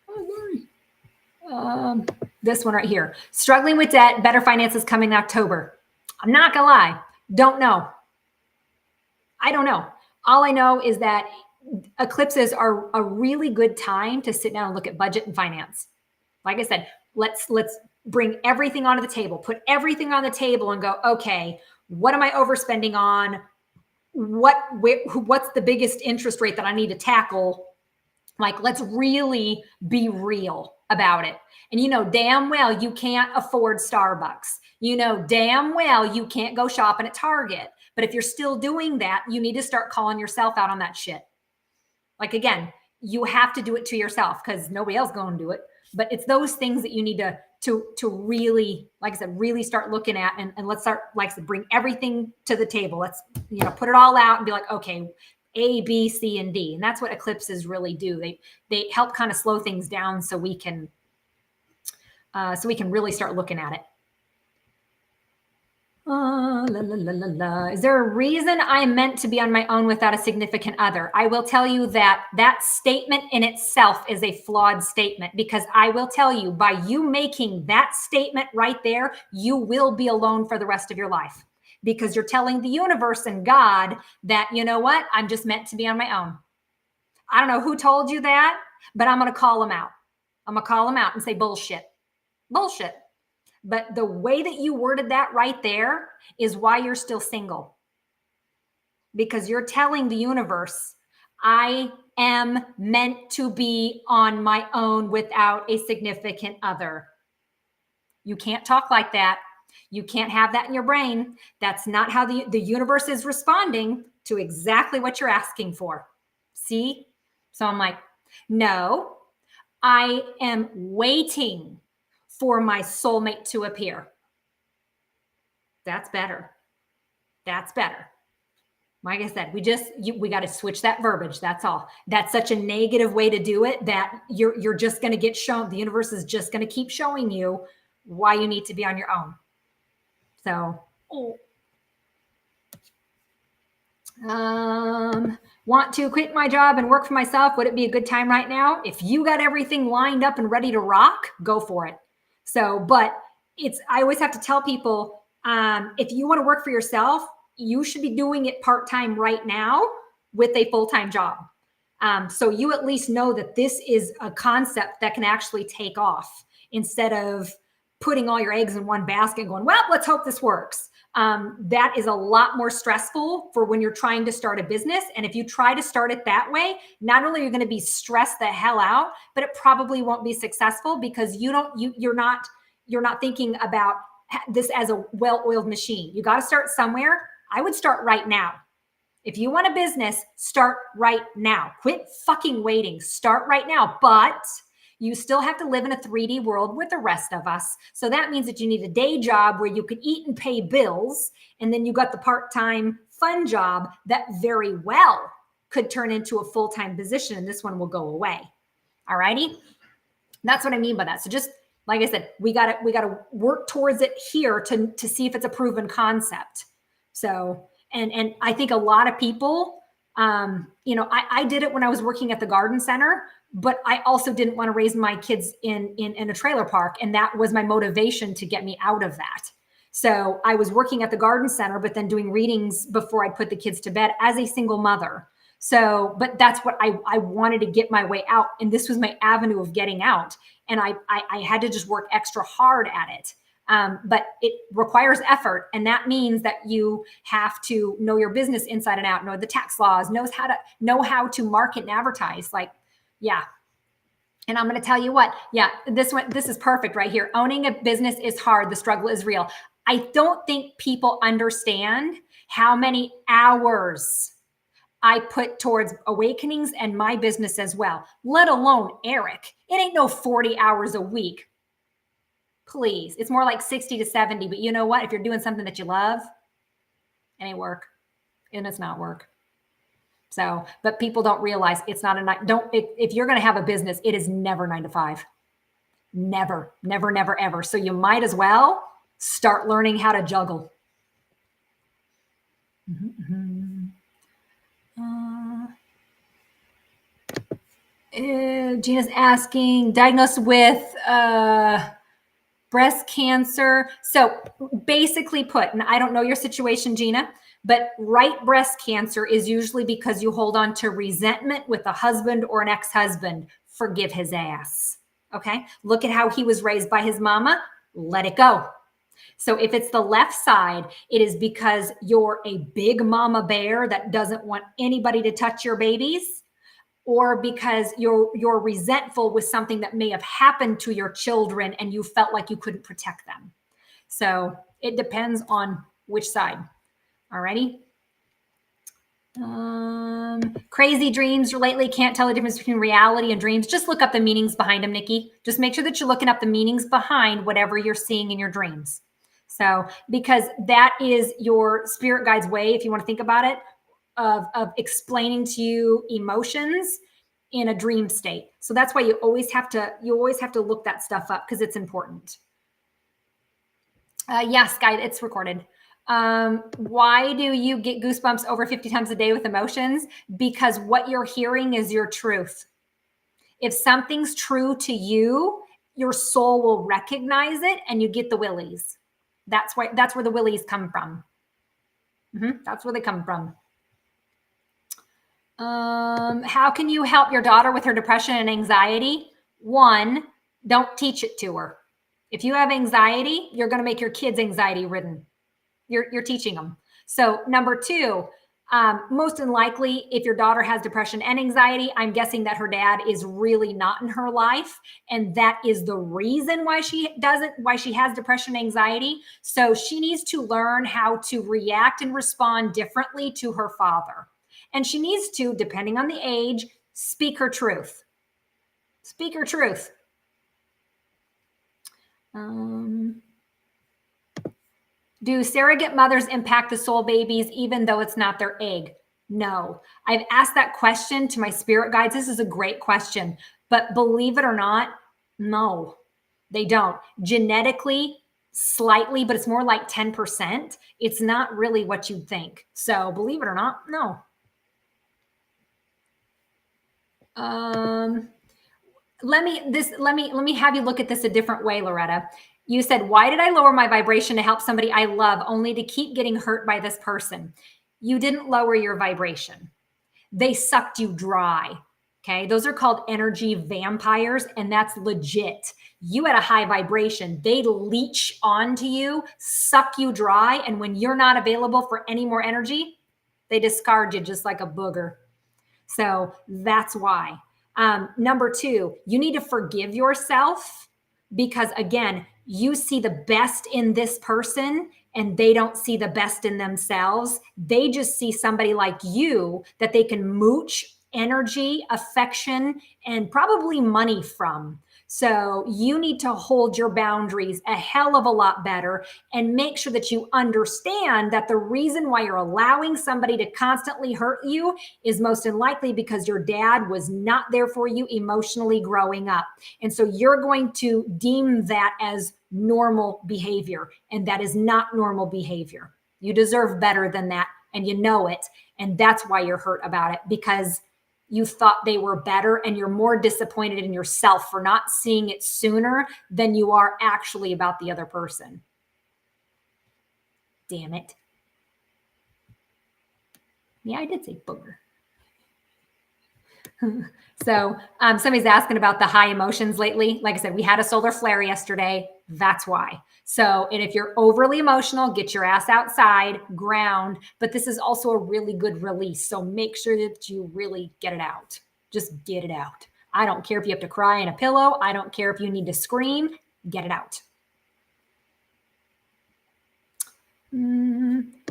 Oh, sorry. This one right here. Struggling with debt, better finances coming in October. I'm not gonna lie. Don't know. I don't know. All I know is that eclipses are a really good time to sit down and look at budget and finance. Like I said, let's bring everything onto the table, put everything on the table and go, okay, what am I overspending on? What's the biggest interest rate that I need to tackle? Like, let's really be real about it. And you know damn well you can't afford Starbucks. You know damn well you can't go shopping at Target. But if you're still doing that, you need to start calling yourself out on that shit. Like, again, you have to do it to yourself because nobody else going to do it. But it's those things that you need to really, like I said, really start looking at and let's start, like I said, bring everything to the table. Let's, put it all out and be like, okay, A, B, C, and D. And that's what eclipses really do. They help kind of slow things down so we can really start looking at it. Is there a reason I am meant to be on my own without a significant other? I will tell you that statement in itself is a flawed statement because I will tell you, by you making that statement right there, you will be alone for the rest of your life because you're telling the universe and God that, you know what, I'm just meant to be on my own. I don't know who told you that, but I'm going to call them out. I'm going to call them out and say bullshit. Bullshit. But the way that you worded that right there is why you're still single. Because you're telling the universe, I am meant to be on my own without a significant other. You can't talk like that. You can't have that in your brain. That's not how the universe is responding to exactly what you're asking for. See? So I'm like, no, I am waiting for my soulmate to appear. That's better. That's better. Like I said, we got to switch that verbiage. That's all. That's such a negative way to do it that you're just going to get shown. The universe is just going to keep showing you why you need to be on your own. So, want to quit my job and work for myself? Would it be a good time right now? If you got everything lined up and ready to rock, go for it. So, but I always have to tell people, if you want to work for yourself, you should be doing it part-time right now with a full-time job. So you at least know that this is a concept that can actually take off instead of putting all your eggs in one basket and going, well, let's hope this works. That is a lot more stressful for when you're trying to start a business. And if you try to start it that way, not only are you going to be stressed the hell out, but it probably won't be successful because you're not thinking about this as a well-oiled machine. You got to start somewhere. I would start right now. If you want a business, start right now. Quit fucking waiting. Start right now. But you still have to live in a 3D world with the rest of us. So that means that you need a day job where you could eat and pay bills. And then you got the part-time fun job that very well could turn into a full-time position. And this one will go away. All righty. That's what I mean by that. So just like I said, we got to work towards it here to see if it's a proven concept. So, and I think a lot of people, I did it when I was working at the garden center, but I also didn't want to raise my kids in a trailer park. And that was my motivation to get me out of that. So I was working at the garden center, but then doing readings before I put the kids to bed as a single mother. So, but that's what I wanted to get my way out. And this was my avenue of getting out. And I had to just work extra hard at it. But it requires effort. And that means that you have to know your business inside and out, know the tax laws, know how to market and advertise. Like, yeah. And I'm going to tell you what, yeah, this is perfect right here. Owning a business is hard. The struggle is real. I don't think people understand how many hours I put towards awakenings and my business as well, let alone Eric. It ain't no 40 hours a week. Please. It's more like 60 to 70. But you know what? If you're doing something that you love, it ain't work. And it's not work. So, but people don't realize it's not if you're going to have a business, it is never 9 to 5. Never, never, never, ever. So you might as well start learning how to juggle. Gina's asking, diagnosed with breast cancer. So basically put, and I don't know your situation, Gina, but right breast cancer is usually because you hold on to resentment with a husband or an ex-husband. Forgive his ass. Okay. Look at how he was raised by his mama. Let it go. So if it's the left side, it is because you're a big mama bear that doesn't want anybody to touch your babies, or because you're resentful with something that may have happened to your children and you felt like you couldn't protect them. So it depends on which side. Alrighty. Crazy dreams lately, can't tell the difference between reality and dreams. Just look up the meanings behind them, Nikki. Just make sure that you're looking up the meanings behind whatever you're seeing in your dreams. So, because that is your spirit guide's way, if you want to think about it, of explaining to you emotions in a dream state. So that's why you always have to look that stuff up, because it's important. Yes, guys, it's recorded. Why do you get goosebumps over 50 times a day with emotions? Because what you're hearing is your truth. If something's true to you, your soul will recognize it and you get the willies. That's where the willies come from. That's where they come from. How can you help your daughter with her depression and anxiety? One, don't teach it to her. If you have anxiety, you're going to make your kids anxiety ridden. You're teaching them. So number two, most likely, if your daughter has depression and anxiety, I'm guessing that her dad is really not in her life. And that is the reason why she has depression and anxiety. So she needs to learn how to react and respond differently to her father. And she needs to, depending on the age, speak her truth. Speak her truth. Do Do surrogate mothers impact the soul babies even though it's not their egg? No. I've asked that question to my spirit guides. This is a great question, but believe it or not, no, they don't. Genetically, slightly, but it's more like 10%. It's not really what you'd think. So believe it or not, no. Let me have you look at this a different way, Loretta. You said, why did I lower my vibration to help somebody I love only to keep getting hurt by this person? You didn't lower your vibration. They sucked you dry. Okay. Those are called energy vampires, and that's legit. You had a high vibration. They leech onto you, suck you dry. And when you're not available for any more energy, they discard you just like a booger. So that's why. Number two, you need to forgive yourself because, again, you see the best in this person and they don't see the best in themselves. They just see somebody like you that they can mooch energy, affection, and probably money from. So you need to hold your boundaries a hell of a lot better and make sure that you understand that the reason why you're allowing somebody to constantly hurt you is most likely because your dad was not there for you emotionally growing up. And so you're going to deem that as normal behavior, and that is not normal behavior. You deserve better than that, and you know it. And that's why you're hurt about it, because you thought they were better and you're more disappointed in yourself for not seeing it sooner than you are actually about the other person. Damn it. Yeah, I did say booger. So somebody's asking about the high emotions lately. Like I said, we had a solar flare yesterday. That's why. So, and if you're overly emotional, get your ass outside, ground. But this is also a really good release. So make sure that you really get it out. Just get it out. I don't care if you have to cry in a pillow. I don't care if you need to scream. Get it out.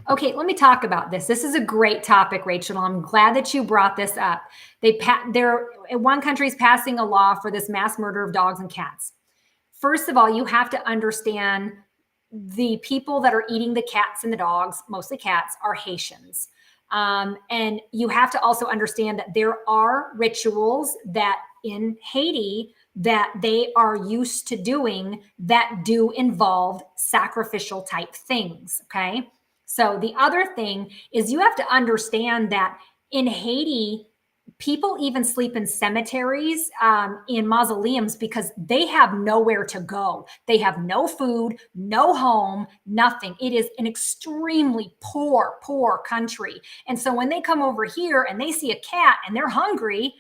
Okay, let me talk about this. This is a great topic, Rachel. I'm glad that you brought this up. One country is passing a law for this mass murder of dogs and cats. First of all, you have to understand the people that are eating the cats and the dogs, mostly cats, are Haitians. And you have to also understand that there are rituals that in Haiti that they are used to doing that do involve sacrificial type things. Okay. So the other thing is you have to understand that in Haiti, people even sleep in cemeteries, in mausoleums, because they have nowhere to go. They have no food, no home, nothing. It is an extremely poor country. And so when they come over here and they see a cat and they're hungry,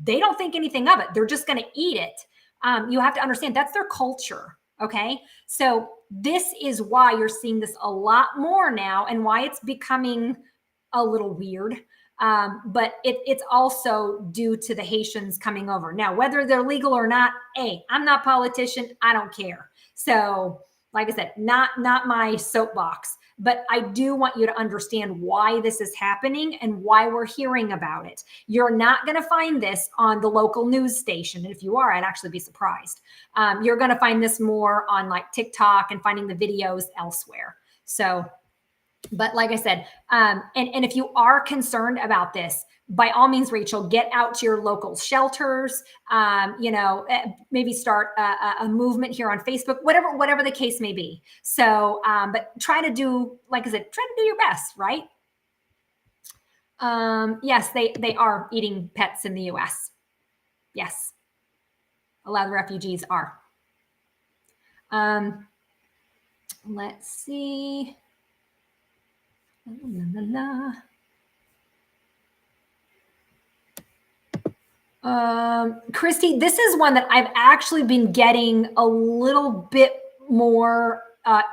they don't think anything of it. They're just going to eat it. You have to understand that's their culture. Okay. So this is why you're seeing this a lot more now and why it's becoming a little weird. But it's also due to the Haitians coming over. Now, whether they're legal or not, hey, I'm not a politician. I don't care. So like I said, not my soapbox, but I do want you to understand why this is happening and why we're hearing about it. You're not going to find this on the local news station. And if you are, I'd actually be surprised. You're going to find this more on like TikTok and finding the videos elsewhere. So, but like I said, and if you are concerned about this, by all means, Rachel, get out to your local shelters, maybe start a movement here on Facebook, whatever the case may be. So, but try to do, like I said, try to do your best, right? Yes, they are eating pets in the US. Yes. A lot of the refugees are. Let's see. La, la, la. Christy, this is one that I've actually been getting a little bit more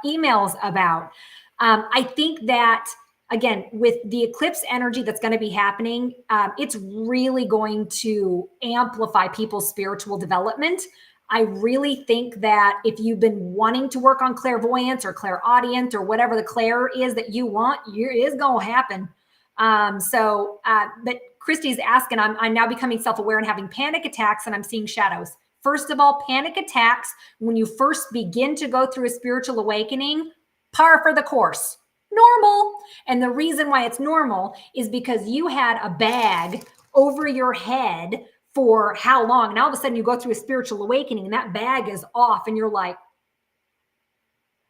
emails about. I think that, again, with the eclipse energy that's going to be happening, it's really going to amplify people's spiritual development. I really think that if you've been wanting to work on clairvoyance or clairaudient or whatever the clair is that you want, it is going to happen. But Christy's asking, I'm now becoming self-aware and having panic attacks and I'm seeing shadows. First of all, panic attacks, when you first begin to go through a spiritual awakening, Par for the course. Normal. And the reason why it's normal is because you had a bag over your head for how long? And all of a sudden you go through a spiritual awakening and that bag is off and you're like,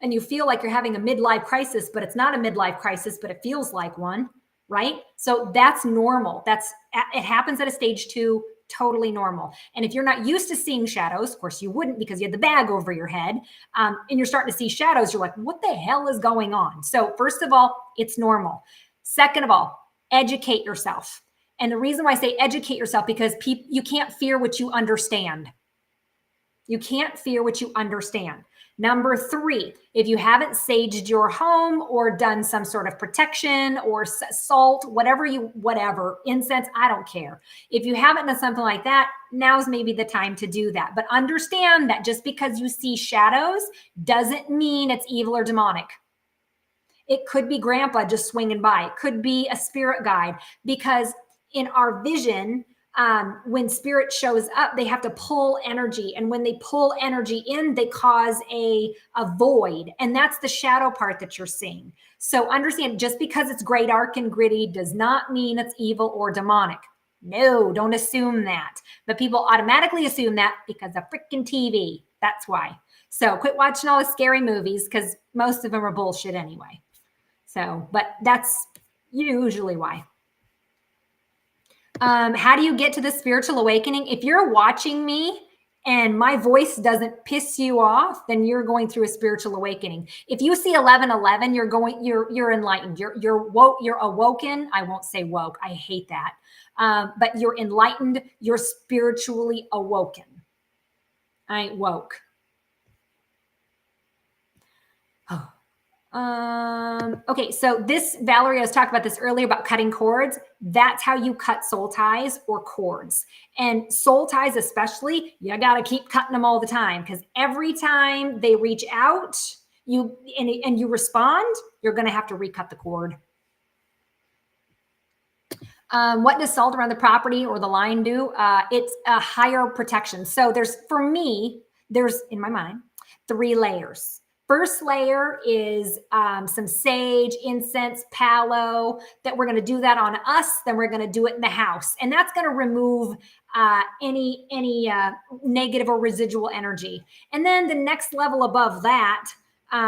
and you feel like you're having a midlife crisis, but it's not a midlife crisis, but it feels like one, right? So that's normal. It happens at a stage 2, totally normal. And if you're not used to seeing shadows, of course you wouldn't because you had the bag over your head, and you're starting to see shadows, you're like, what the hell is going on? So first of all, it's normal. Second of all, educate yourself. And the reason why I say educate yourself, because you can't fear what you understand. You can't fear what you understand. Number 3, if you haven't saged your home or done some sort of protection or salt, whatever, incense, I don't care. If you haven't done something like that, now's maybe the time to do that. But understand that just because you see shadows doesn't mean it's evil or demonic. It could be grandpa just swinging by. It could be a spirit guide, because in our vision, when spirit shows up, they have to pull energy. And when they pull energy in, they cause a void. And that's the shadow part that you're seeing. So understand, just because it's gray, dark, and gritty does not mean it's evil or demonic. No, don't assume that. But people automatically assume that because of freaking TV. That's why. So quit watching all the scary movies, because most of them are bullshit anyway. So, but that's usually why. How do you get to the spiritual awakening? If you're watching me and my voice doesn't piss you off, then you're going through a spiritual awakening. If you see 1111, you're enlightened. You're woke. You're awoken. I won't say woke. I hate that. But you're enlightened. You're spiritually awoken. I ain't woke. Oh. Okay, so Valerie, I was talking about this earlier about cutting cords. That's how you cut soul ties or cords. And soul ties especially, you got to keep cutting them all the time, because every time they reach out, you respond, you're going to have to recut the cord. What does salt around the property or the line do? It's a higher protection. So there's in my mind 3 layers. First layer is some sage, incense, palo, that we're going to do that on us. Then we're going to do it in the house. And that's going to remove any negative or residual energy. And then the next level above that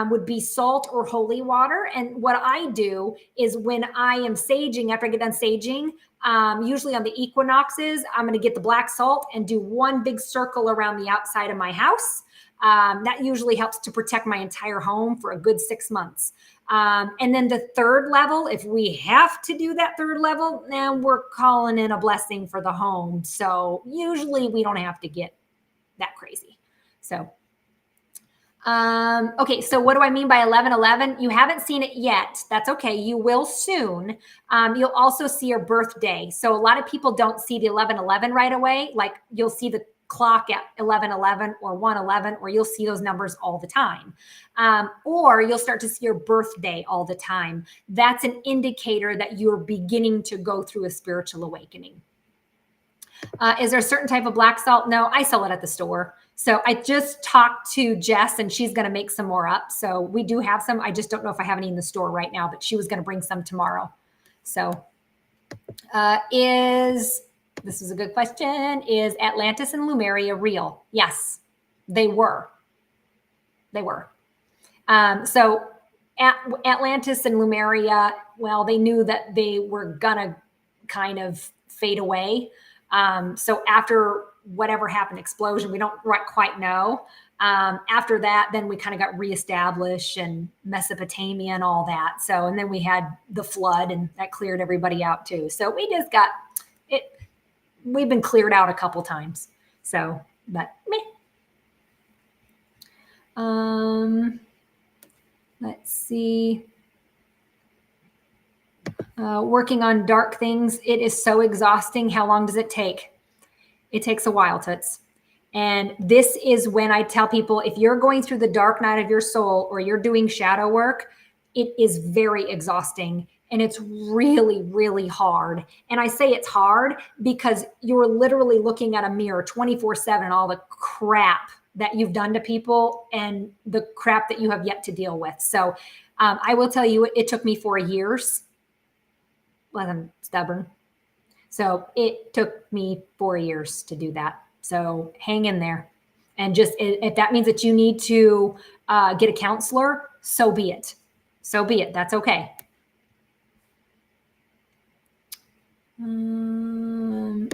would be salt or holy water. And what I do is when I am saging, after I get done saging, usually on the equinoxes, I'm going to get the black salt and do one big circle around the outside of my house. That usually helps to protect my entire home for a good 6 months. And then the third level, if we have to do that third level, then we're calling in a blessing for the home. So usually we don't have to get that crazy. So, okay. So what do I mean by 1111? You haven't seen it yet. That's okay. You will soon. You'll also see your birthday. So a lot of people don't see the 1111 right away. Like you'll see the clock at 1111 or 111, or you'll see those numbers all the time. Or you'll start to see your birthday all the time. That's an indicator that you're beginning to go through a spiritual awakening. Is there a certain type of black salt? No, I sell it at the store. So I just talked to Jess and she's going to make some more up. So we do have some. I just don't know if I have any in the store right now, but she was going to bring some tomorrow. So this is a good question. Is Atlantis and Lemuria real? Yes, they were. They were. So Atlantis and Lemuria, well, they knew that they were going to kind of fade away. So after whatever happened, explosion, we don't quite know. After that, then we kind of got reestablished and Mesopotamia and all that. So, and then we had the flood and that cleared everybody out too. So we just got it. We've been cleared out a couple times. So, but meh. Let's see. Working on dark things. It is so exhausting. How long does it take? It takes a while, Toots. And this is when I tell people, if you're going through the dark night of your soul or you're doing shadow work, it is very exhausting. And it's really, really hard. And I say it's hard because you're literally looking at a mirror 24/7, all the crap that you've done to people and the crap that you have yet to deal with. So I will tell you, it took me 4 years. Well, I'm stubborn. So it took me 4 years to do that. So hang in there. And just, if that means that you need to get a counselor, so be it. So be it. That's okay. I'm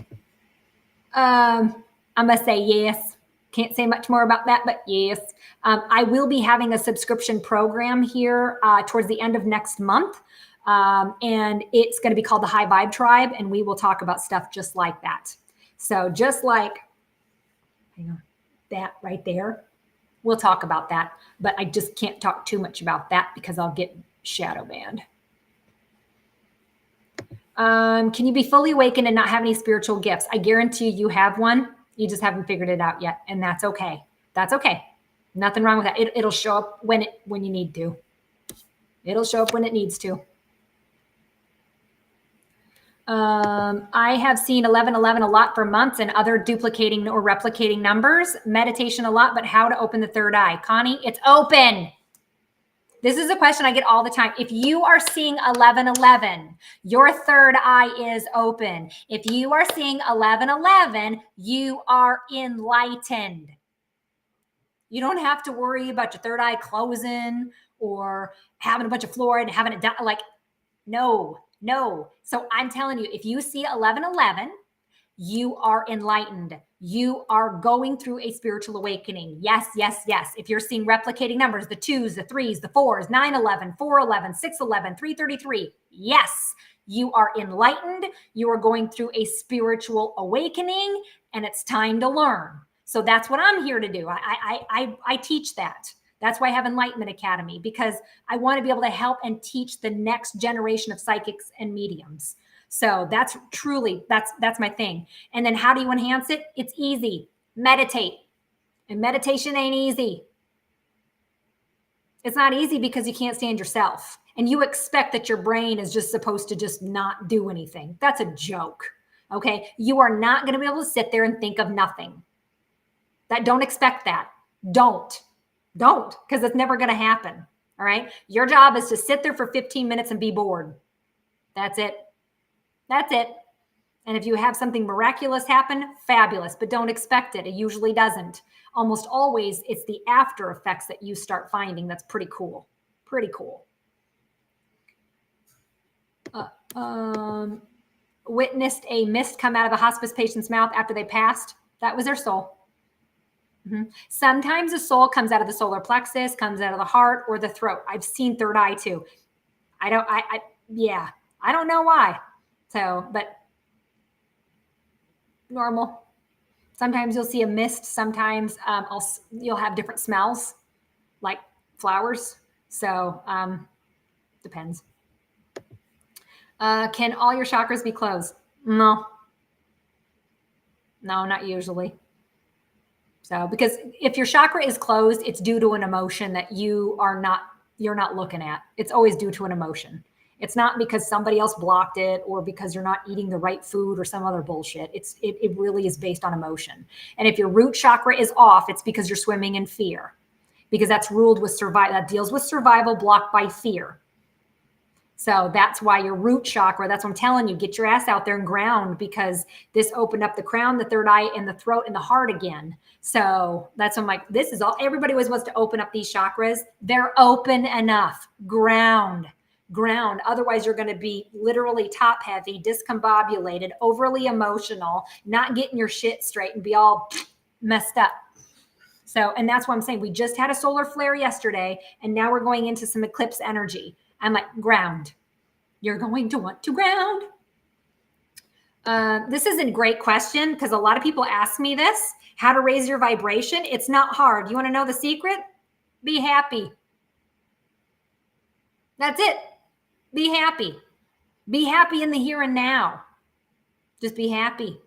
going to say yes. Can't say much more about that, but yes. I will be having a subscription program here towards the end of next month. And it's going to be called the High Vibe Tribe. And we will talk about stuff just like that. So just like, hang on, that right there, we'll talk about that. But I just can't talk too much about that because I'll get shadow banned. Can you be fully awakened and not have any spiritual gifts? I guarantee you have one. You just haven't figured it out yet. And that's okay. That's okay. Nothing wrong with that. It'll show up when you need to. It'll show up when it needs to. I have seen 1111 a lot for months and other duplicating or replicating numbers. Meditation a lot, but how to open the third eye? Connie, it's open. This is a question I get all the time. If you are seeing 1111, your third eye is open. If you are seeing 1111, you are enlightened. You don't have to worry about your third eye closing or having a bunch of fluoride and having it down. Like, no. So I'm telling you, if you see 1111, you are enlightened. You are going through a spiritual awakening. Yes. If you're seeing replicating numbers, the 2s, the 3s, the 4s, 911, 411, 611, 333. Yes, you are enlightened. You are going through a spiritual awakening and it's time to learn. So that's what I'm here to do. I teach that. That's why I have Enlightenment Academy, because I want to be able to help and teach the next generation of psychics and mediums. So that's my thing. And then how do you enhance it? It's easy. Meditate. And meditation ain't easy. It's not easy because you can't stand yourself. And you expect that your brain is just supposed to just not do anything. That's a joke. Okay? You are not going to be able to sit there and think of nothing. Don't expect that. Don't, because it's never going to happen. All right. Your job is to sit there for 15 minutes and be bored. That's it. And if you have something miraculous happen, fabulous, but don't expect it. It usually doesn't. Almost always it's the after effects that you start finding. That's pretty cool. Witnessed a mist come out of a hospice patient's mouth after they passed. That was their soul. Sometimes the soul comes out of the solar plexus, comes out of the heart or the throat. I've seen third eye too. I don't know why. So, but normal. Sometimes you'll see a mist. Sometimes you'll have different smells like flowers. So, depends. Can all your chakras be closed? No, not usually. So, because if your chakra is closed, it's due to an emotion that you're not looking at. It's always due to an emotion. It's not because somebody else blocked it or because you're not eating the right food or some other bullshit. It really is based on emotion. And if your root chakra is off, it's because you're swimming in fear, because that's ruled with survival. That deals with survival blocked by fear. So that's why your root chakra, that's what I'm telling you, get your ass out there and ground, because this opened up the crown, the third eye, and the throat and the heart again. So that's what I'm like, this is all, everybody always wants to open up these chakras. They're open enough. Ground. Otherwise, you're going to be literally top heavy, discombobulated, overly emotional, not getting your shit straight and be all messed up. So, and that's why I'm saying we just had a solar flare yesterday, and now we're going into some eclipse energy. I'm like, ground. You're going to want to ground. This is a great question because a lot of people ask me this, how to raise your vibration. It's not hard. You want to know the secret? Be happy. That's it. Be happy. Be happy in the here and now. Just be happy.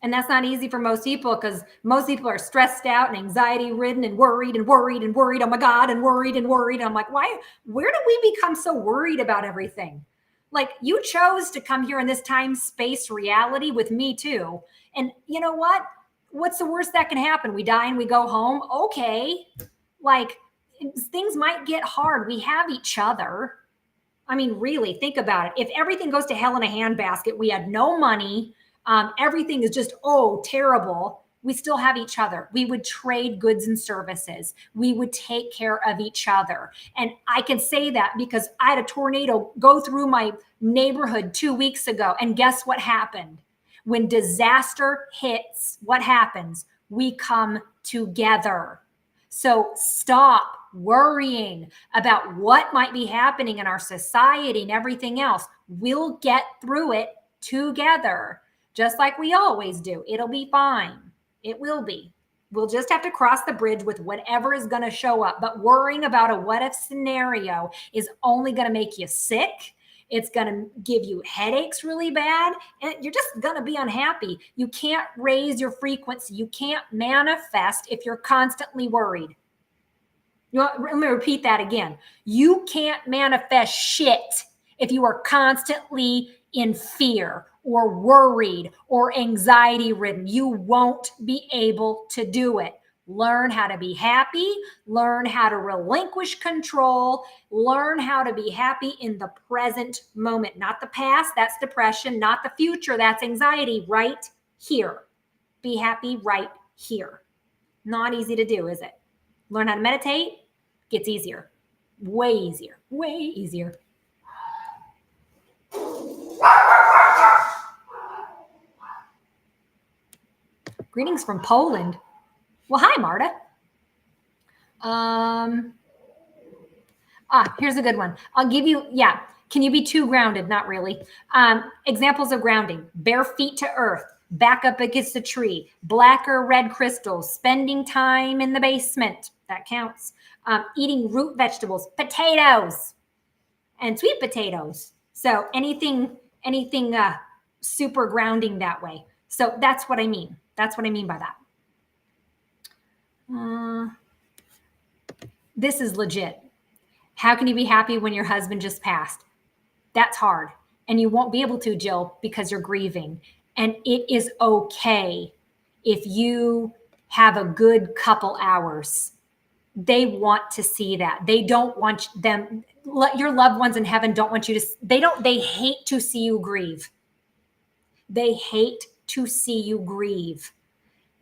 And that's not easy for most people because most people are stressed out and anxiety ridden and worried. Oh my God, and worried. And I'm like, why? Where did we become so worried about everything? Like, you chose to come here in this time, space, reality with me too. And you know what? What's the worst that can happen? We die and we go home. Okay. Like, things might get hard. We have each other. I mean, really, think about it. If everything goes to hell in a handbasket, we had no money, everything is just, oh, terrible. We still have each other. We would trade goods and services. We would take care of each other. And I can say that because I had a tornado go through my neighborhood 2 weeks ago. And guess what happened? When disaster hits, what happens? We come together. So stop worrying about what might be happening in our society and everything else. We'll get through it together, just like we always do. It'll be fine. It will be. We'll just have to cross the bridge with whatever is going to show up. But worrying about a what if scenario is only going to make you sick. It's going to give you headaches really bad, and you're just going to be unhappy. You can't raise your frequency. You can't manifest if you're constantly worried. Let me repeat that again. You can't manifest shit if you are constantly in fear or worried or anxiety ridden. You won't be able to do it. Learn how to be happy, learn how to relinquish control, learn how to be happy in the present moment, not the past, that's depression, not the future, that's anxiety, right here. Be happy right here. Not easy to do, is it? Learn how to meditate, gets easier, way easier, way easier. Greetings from Poland. Well, hi, Marta. Here's a good one. I'll give you, yeah. Can you be too grounded? Not really. Examples of grounding: bare feet to earth, back up against a tree, black or red crystals, spending time in the basement. That counts. Eating root vegetables, potatoes, and sweet potatoes. So anything super grounding that way. So that's what I mean. That's what I mean by that. This is legit. How can you be happy when your husband just passed? That's hard. And you won't be able to, Jill, because you're grieving. And it is okay if you have a good couple hours. They want to see that. They don't want them, your loved ones in heaven don't want you to, they hate to see you grieve. They hate to see you grieve.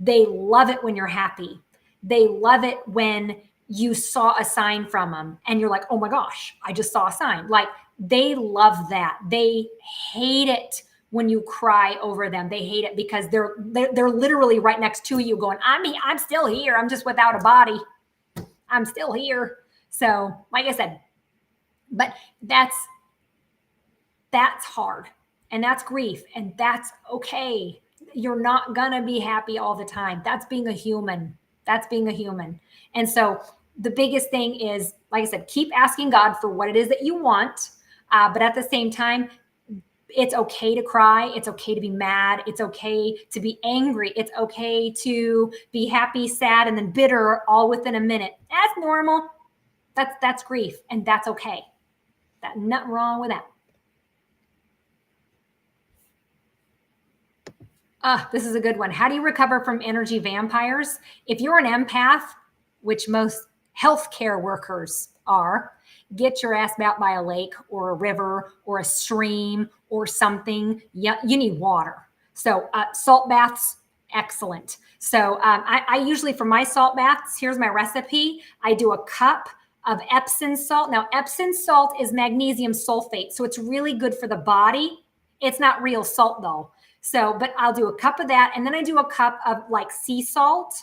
They love it when you're happy. They love it when you saw a sign from them and you're like, oh my gosh, I just saw a sign. Like, they love that. They hate it when you cry over them. They hate it because they're literally right next to you going, I'm still here. I'm just without a body. I'm still here. So like I said, but that's hard, and that's grief, and that's okay. You're not gonna be happy all the time. That's being a human. That's being a human. And so the biggest thing is, like I said, keep asking God for what it is that you want. But at the same time, it's okay to cry. It's okay to be mad. It's okay to be angry. It's okay to be happy, sad, and then bitter all within a minute. That's normal. That's grief, and that's okay. That's nothing wrong with that. This is a good one. How do you recover from energy vampires? If you're an empath, which most healthcare workers are, get your ass out by a lake or a river or a stream or something. You need water. So salt baths, excellent. So I usually, for my salt baths, here's my recipe. I do a cup of Epsom salt. Now, Epsom salt is magnesium sulfate, so it's really good for the body. It's not real salt though. So, but I'll do a cup of that. And then I do a cup of like sea salt.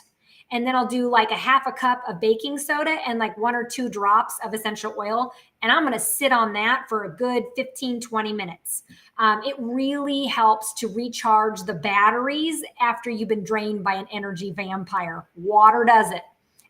And then I'll do like a half a cup of baking soda and like 1 or 2 drops of essential oil. And I'm going to sit on that for a good 15, 20 minutes. It really helps to recharge the batteries after you've been drained by an energy vampire. Water does it,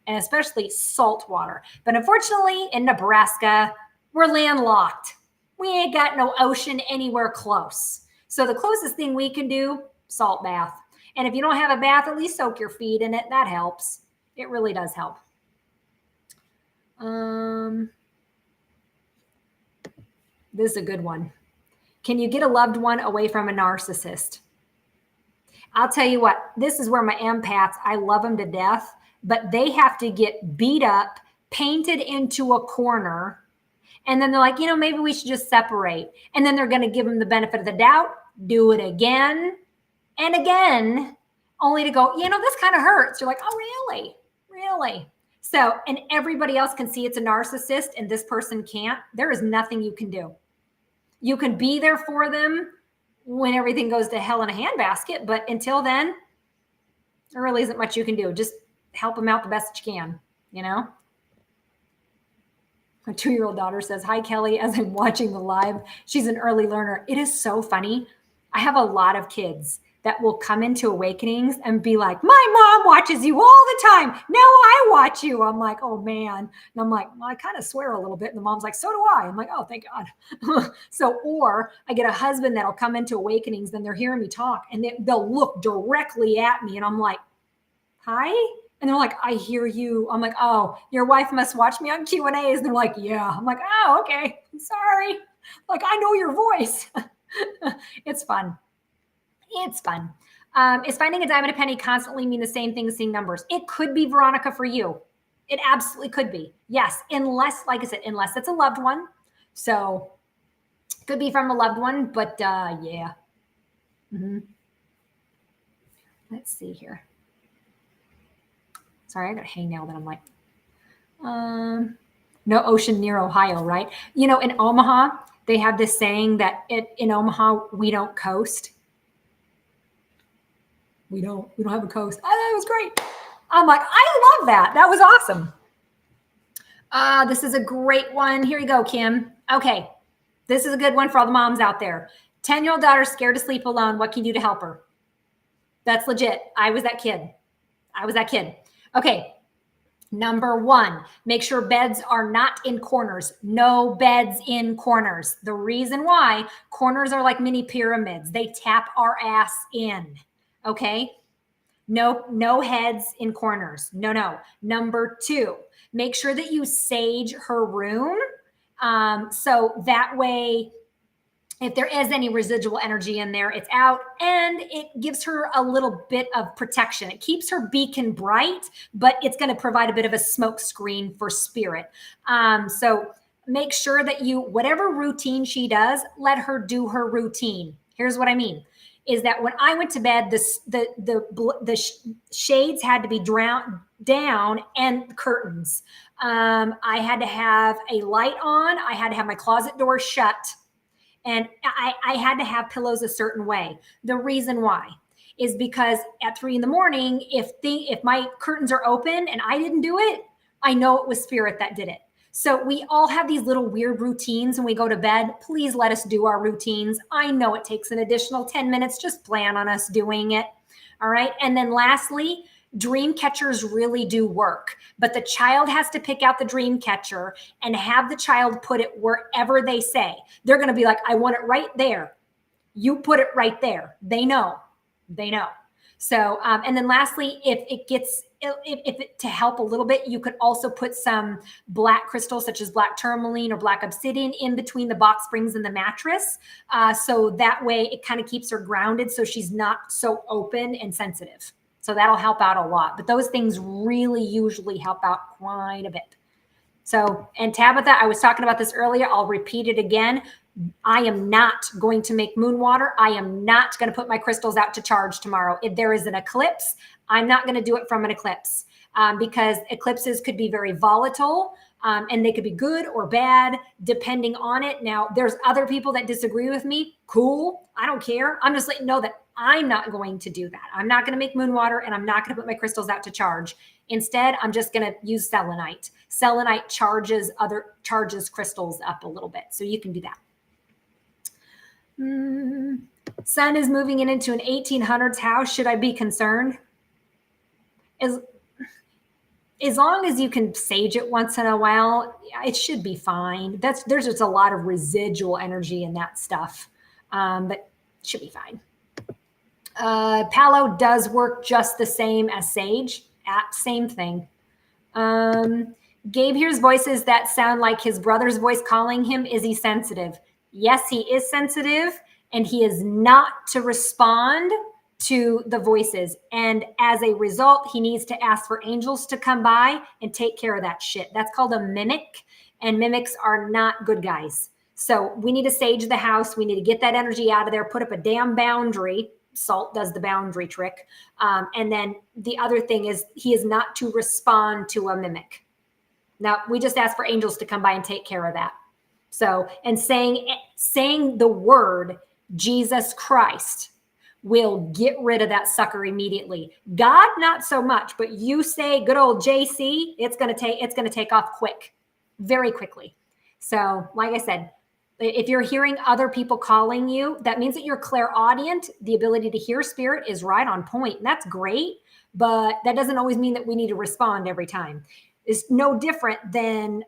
and especially salt water. But unfortunately, in Nebraska, we're landlocked. We ain't got no ocean anywhere close. So the closest thing we can do, salt bath. And if you don't have a bath, at least soak your feet in it. That helps. It really does help. This is a good one. Can you get a loved one away from a narcissist? I'll tell you what, this is where my empaths, I love them to death, but they have to get beat up, painted into a corner. And then they're like, maybe we should just separate. And then they're going to give them the benefit of the doubt, do it again and again, only to go, this kind of hurts. You're like, oh, really? Really? So, and everybody else can see it's a narcissist and this person can't. There is nothing you can do. You can be there for them when everything goes to hell in a handbasket. But until then, there really isn't much you can do. Just help them out the best you can, My 2-year-old daughter says, hi, Kelly, as I'm watching the live. She's an early learner. It is so funny. I have a lot of kids that will come into awakenings and be like, my mom watches you all the time. Now I watch you. I'm like, oh, man. And I'm like, well, I kind of swear a little bit. And the mom's like, so do I. I'm like, oh, thank God. Or I get a husband that'll come into awakenings, then they're hearing me talk, and they'll look directly at me. And I'm like, hi? And they're like, I hear you. I'm like, oh, your wife must watch me on Q&As. And they're like, yeah. I'm like, oh, okay. Sorry. Like, I know your voice. It's fun. It's fun. Is finding a dime and a penny constantly mean the same thing as seeing numbers? It could be, Veronica, for you. It absolutely could be. Yes. Unless, like I said, unless it's a loved one. So it could be from a loved one, but yeah. Let's see here. Sorry, I got a hangnail that I'm like, no ocean near Ohio, right? In Omaha, they have this saying that in Omaha, we don't coast. We don't have a coast. Oh, that was great. I'm like, I love that. That was awesome. This is a great one. Here you go, Kim. Okay. This is a good one for all the moms out there. 10-year-old daughter scared to sleep alone. What can you do to help her? That's legit. I was that kid. Okay. Number 1, make sure beds are not in corners. No beds in corners. The reason why, corners are like mini pyramids. They tap our ass in. Okay. No heads in corners. No. Number 2, make sure that you sage her room. So that way, if there is any residual energy in there, it's out, and it gives her a little bit of protection. It keeps her beacon bright, but it's going to provide a bit of a smoke screen for spirit. So make sure that whatever routine she does, let her do her routine. Here's what I mean. Is that when I went to bed, the shades had to be down and curtains. I had to have a light on. I had to have my closet door shut. And I had to have pillows a certain way. The reason why is because at 3 a.m, if my curtains are open and I didn't do it, I know it was spirit that did it. So we all have these little weird routines when we go to bed. Please let us do our routines. I know it takes an additional 10 minutes. Just plan on us doing it. All right. And then lastly, dream catchers really do work, but the child has to pick out the dream catcher and have the child put it wherever they say. They're going to be like, I want it right there. You put it right there. They know. So, and then lastly, if to help a little bit, you could also put some black crystals such as black tourmaline or black obsidian in between the box springs and the mattress. So that way it kind of keeps her grounded. So she's not so open and sensitive. So that'll help out a lot, but those things really usually help out quite a bit. So, and Tabitha, I was talking about this earlier. I'll repeat it again. I am not going to make moon water. I am not going to put my crystals out to charge tomorrow. If there is an eclipse, I'm not going to do it from an eclipse because eclipses could be very volatile and they could be good or bad depending on it. Now, there's other people that disagree with me. Cool. I don't care. I'm just letting you know that I'm not going to do that. I'm not going to make moon water and I'm not going to put my crystals out to charge. Instead, I'm just going to use selenite. Selenite charges crystals up a little bit. So you can do that. Sun is moving into an 1800s house. Should I be concerned? As long as you can sage it once in a while, it should be fine. There's just a lot of residual energy in that stuff, but it should be fine. Palo does work just the same as sage. Same thing. Gabe hears voices that sound like his brother's voice calling him. Is he sensitive? Yes, he is sensitive, and he is not to respond to the voices. And as a result, he needs to ask for angels to come by and take care of that shit. That's called a mimic. And mimics are not good guys. So we need to sage the house. We need to get that energy out of there, put up a damn boundary. Salt does the boundary trick. And then the other thing is he is not to respond to a mimic. Now, we just ask for angels to come by and take care of that. So, and saying the word Jesus Christ will get rid of that sucker immediately. God, not so much, but you say good old JC, it's going to take off quick, very quickly. So, like I said, if you're hearing other people calling you, that means that you're clairaudient. The ability to hear spirit is right on point. And that's great, but that doesn't always mean that we need to respond every time. It's no different than,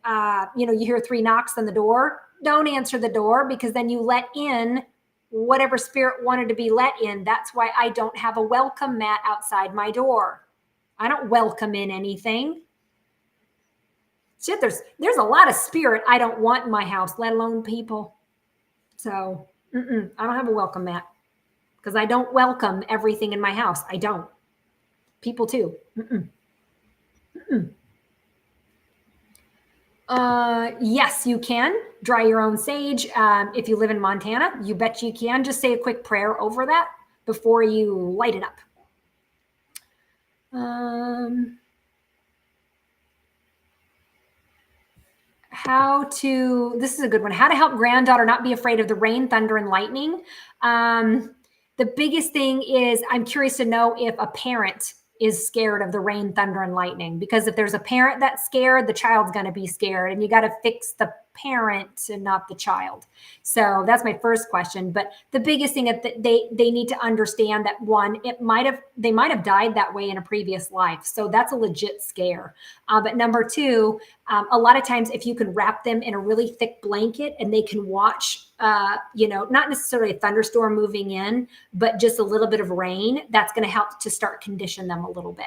you hear 3 knocks on the door. Don't answer the door, because then you let in whatever spirit wanted to be let in. That's why I don't have a welcome mat outside my door. I don't welcome in anything. Shit, there's a lot of spirit I don't want in my house, let alone people. So I don't have a welcome mat, because I don't welcome everything in my house. I don't. People too. Yes, you can dry your own sage. If you live in Montana, you bet you can. Just say a quick prayer over that before you light it up. This is a good one. How to help granddaughter not be afraid of the rain, thunder, and lightning. The biggest thing is, I'm curious to know if a parent is scared of the rain, thunder, and lightning, because if there's a parent that's scared, the child's going to be scared, and you got to fix the parent and not the child. So that's my first question. But the biggest thing is that they need to understand that, one, they might have died that way in a previous life. So that's a legit scare. But number two, a lot of times if you can wrap them in a really thick blanket and they can watch, not necessarily a thunderstorm moving in, but just a little bit of rain, that's going to help to start condition them a little bit.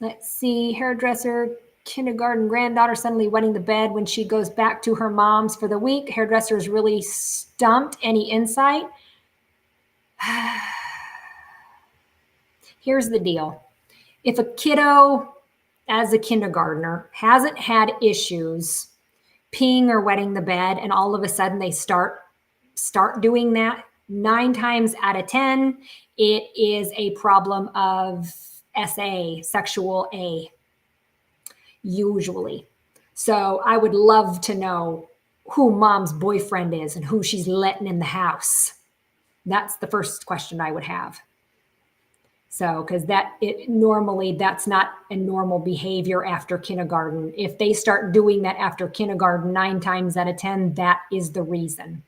Let's see, hairdresser, kindergarten granddaughter suddenly wetting the bed when she goes back to her mom's for the week. Hairdresser is really stumped. Any insight? Here's the deal. If a kiddo, as a kindergartner, hasn't had issues peeing or wetting the bed, and all of a sudden they start doing that, 9 times out of 10, it is a problem of SA, sexual A, usually. So I would love to know who mom's boyfriend is and who she's letting in the house. That's the first question I would have. So, because normally that's not a normal behavior after kindergarten. If they start doing that after kindergarten 9 times out of 10, that is the reason.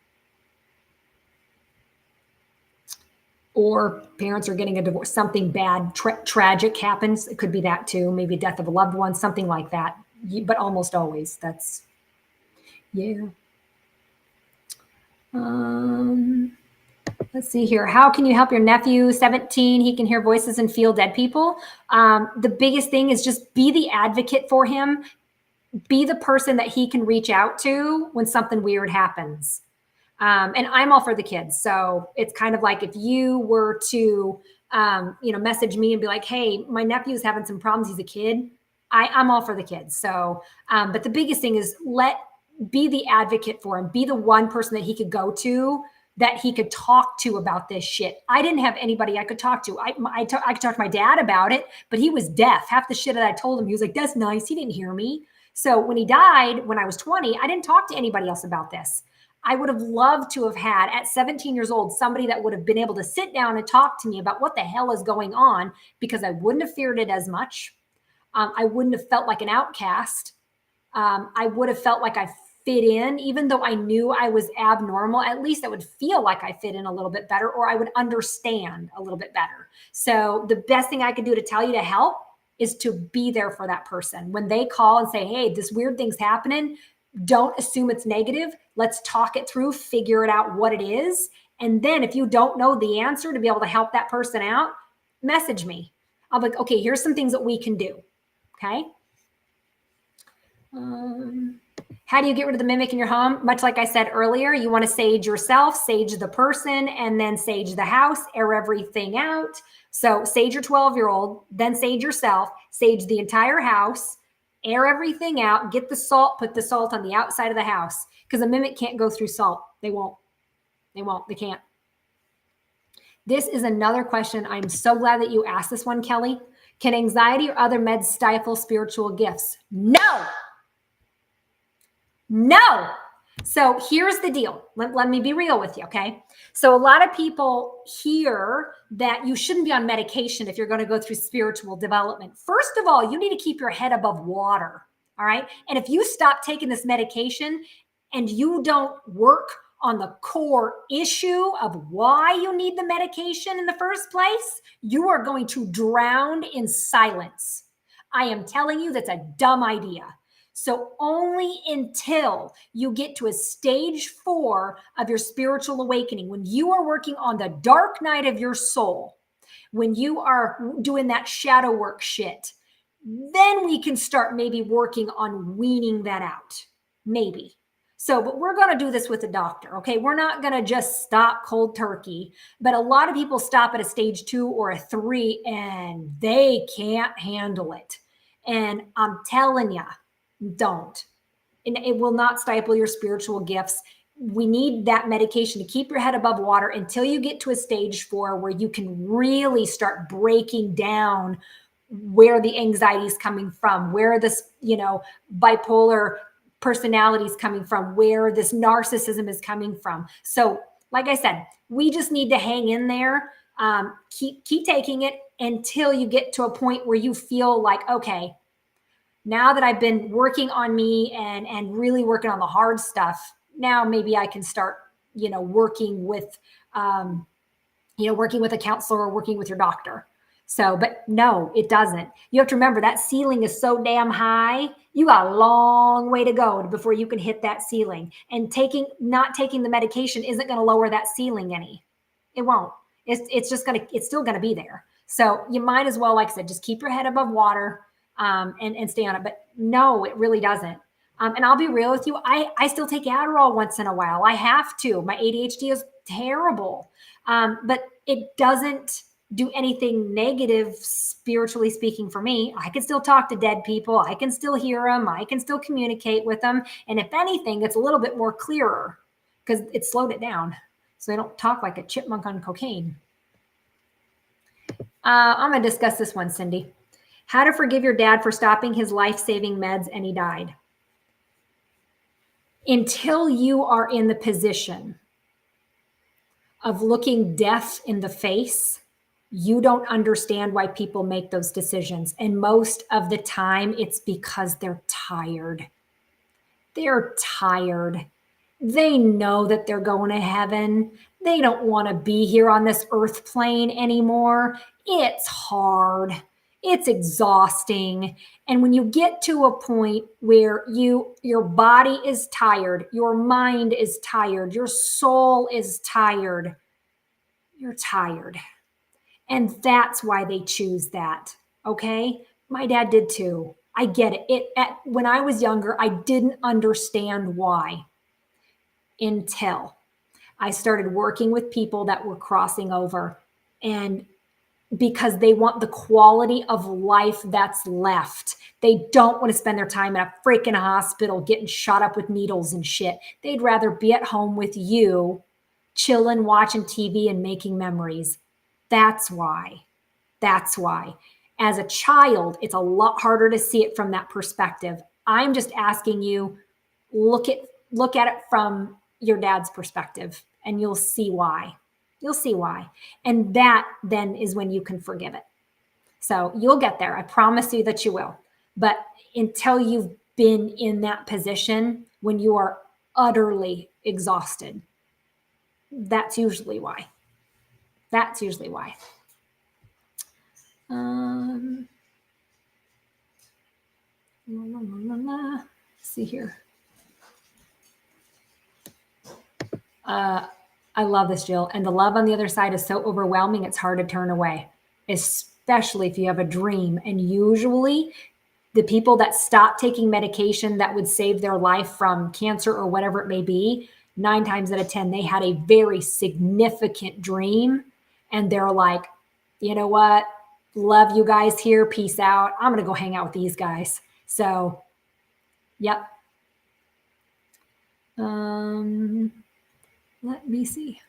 Or parents are getting a divorce, something bad, tragic happens. It could be that too, maybe death of a loved one, something like that. But almost always, that's, yeah. Let's see here. How can you help your nephew, 17? He can hear voices and feel dead people. The biggest thing is just be the advocate for him. Be the person that he can reach out to when something weird happens. And I'm all for the kids. So it's kind of like if you were to, message me and be like, hey, my nephew's having some problems. He's a kid. I'm all for the kids. So, but the biggest thing is be the advocate for him. Be the one person that he could go to, that he could talk to about this shit. I didn't have anybody I could talk to. I could talk to my dad about it, but he was deaf. Half the shit that I told him, he was like, that's nice. He didn't hear me. So when he died, when I was 20, I didn't talk to anybody else about this. I would have loved to have had, at 17 years old, somebody that would have been able to sit down and talk to me about what the hell is going on, because I wouldn't have feared it as much. I wouldn't have felt like an outcast. I would have felt like I fit in, even though I knew I was abnormal. At least I would feel like I fit in a little bit better, or I would understand a little bit better. So the best thing I could do to tell you to help is to be there for that person. When they call and say, hey, this weird thing's happening, don't assume it's negative. Let's talk it through, figure it out what it is. And then if you don't know the answer to be able to help that person out, message me. I'll be like, okay, here's some things that we can do. Okay. How do you get rid of the mimic in your home? Much like I said earlier, you want to sage yourself, sage the person, and then sage the house, air everything out. So sage your 12-year-old, then sage yourself, sage the entire house, air everything out, get the salt, put the salt on the outside of the house, because a mimic can't go through salt. They won't. They can't. This is another question. I'm so glad that you asked this one, Kelly. Can anxiety or other meds stifle spiritual gifts? No. No. So here's the deal. Let me be real with you, okay? So a lot of people hear that you shouldn't be on medication if you're going to go through spiritual development. First of all, you need to keep your head above water, all right? And if you stop taking this medication and you don't work on the core issue of why you need the medication in the first place, you are going to drown in silence. I am telling you, that's a dumb idea. So only until you get to a stage 4 of your spiritual awakening, when you are working on the dark night of your soul, when you are doing that shadow work shit, then we can start maybe working on weaning that out. Maybe. So, but we're going to do this with a doctor, okay? We're not going to just stop cold turkey. But a lot of people stop at a stage 2 or a 3 and they can't handle it. And I'm telling you, don't. And it will not stifle your spiritual gifts. We need that medication to keep your head above water until you get to a stage 4 where you can really start breaking down where the anxiety is coming from, where this, bipolar personality is coming from, where this narcissism is coming from. So, like I said, we just need to hang in there, keep taking it until you get to a point where you feel like, okay, now that I've been working on me and really working on the hard stuff, now maybe I can start, working with, working with a counselor or working with your doctor. So, but no, it doesn't. You have to remember that ceiling is so damn high. You got a long way to go before you can hit that ceiling. And not taking the medication isn't going to lower that ceiling any. It won't. It's still going to be there. So you might as well, like I said, just keep your head above water. And stay on it. But no, it really doesn't. And I'll be real with you. I still take Adderall once in a while. I have to. My ADHD is terrible. But it doesn't do anything negative, spiritually speaking, for me. I can still talk to dead people. I can still hear them. I can still communicate with them. And if anything, it's a little bit more clearer because it slowed it down. So I don't talk like a chipmunk on cocaine. I'm going to discuss this one, Cindy. How to forgive your dad for stopping his life-saving meds and he died. Until you are in the position of looking death in the face, you don't understand why people make those decisions. And most of the time, it's because they're tired. They're tired. They know that they're going to heaven. They don't want to be here on this earth plane anymore. It's hard. It's exhausting. And when you get to a point where your body is tired, your mind is tired, your soul is tired, you're tired. And that's why they choose that. Okay? My dad did too. I get it. When I was younger, I didn't understand why until I started working with people that were crossing over, and because they want the quality of life that's left. They don't want to spend their time in a freaking hospital getting shot up with needles and shit. They'd rather be at home with you, chilling, watching TV and making memories. That's why. That's why. As a child, it's a lot harder to see it from that perspective. I'm just asking you, look at it from your dad's perspective, and you'll see why. You'll see why. And that then is when you can forgive it. So you'll get there. I promise you that you will. But until you've been in that position when you are utterly exhausted, that's usually why. That's usually why. Let's see here. I love this, Jill. And the love on the other side is so overwhelming, it's hard to turn away, especially if you have a dream. And usually The people that stopped taking medication that would save their life from cancer or whatever it may be, 9 times out of 10, they had a very significant dream. And they're like, you know what? Love you guys here. Peace out. I'm going to go hang out with these guys. So, yep. Let me see.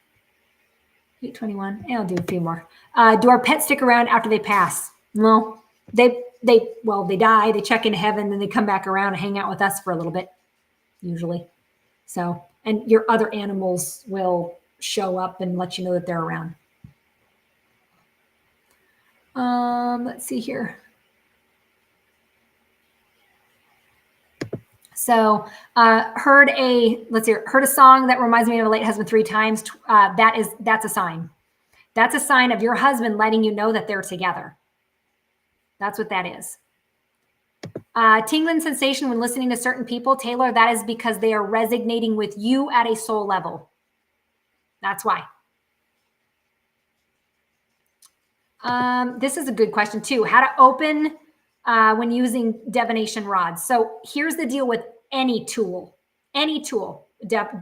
821. I'll do a few more. Do our pets stick around after they pass? No. They die, they check into heaven, then they come back around and hang out with us for a little bit, usually. So, and your other animals will show up and let you know that they're around. Let's see here. So, heard a song that reminds me of a late husband 3 times. That's a sign. That's a sign of your husband letting you know that they're together. That's what that is. Tingling sensation when listening to certain people, Taylor, that is because they are resonating with you at a soul level. That's why. This is a good question too. How to open when using divination rods. So here's the deal with any tool,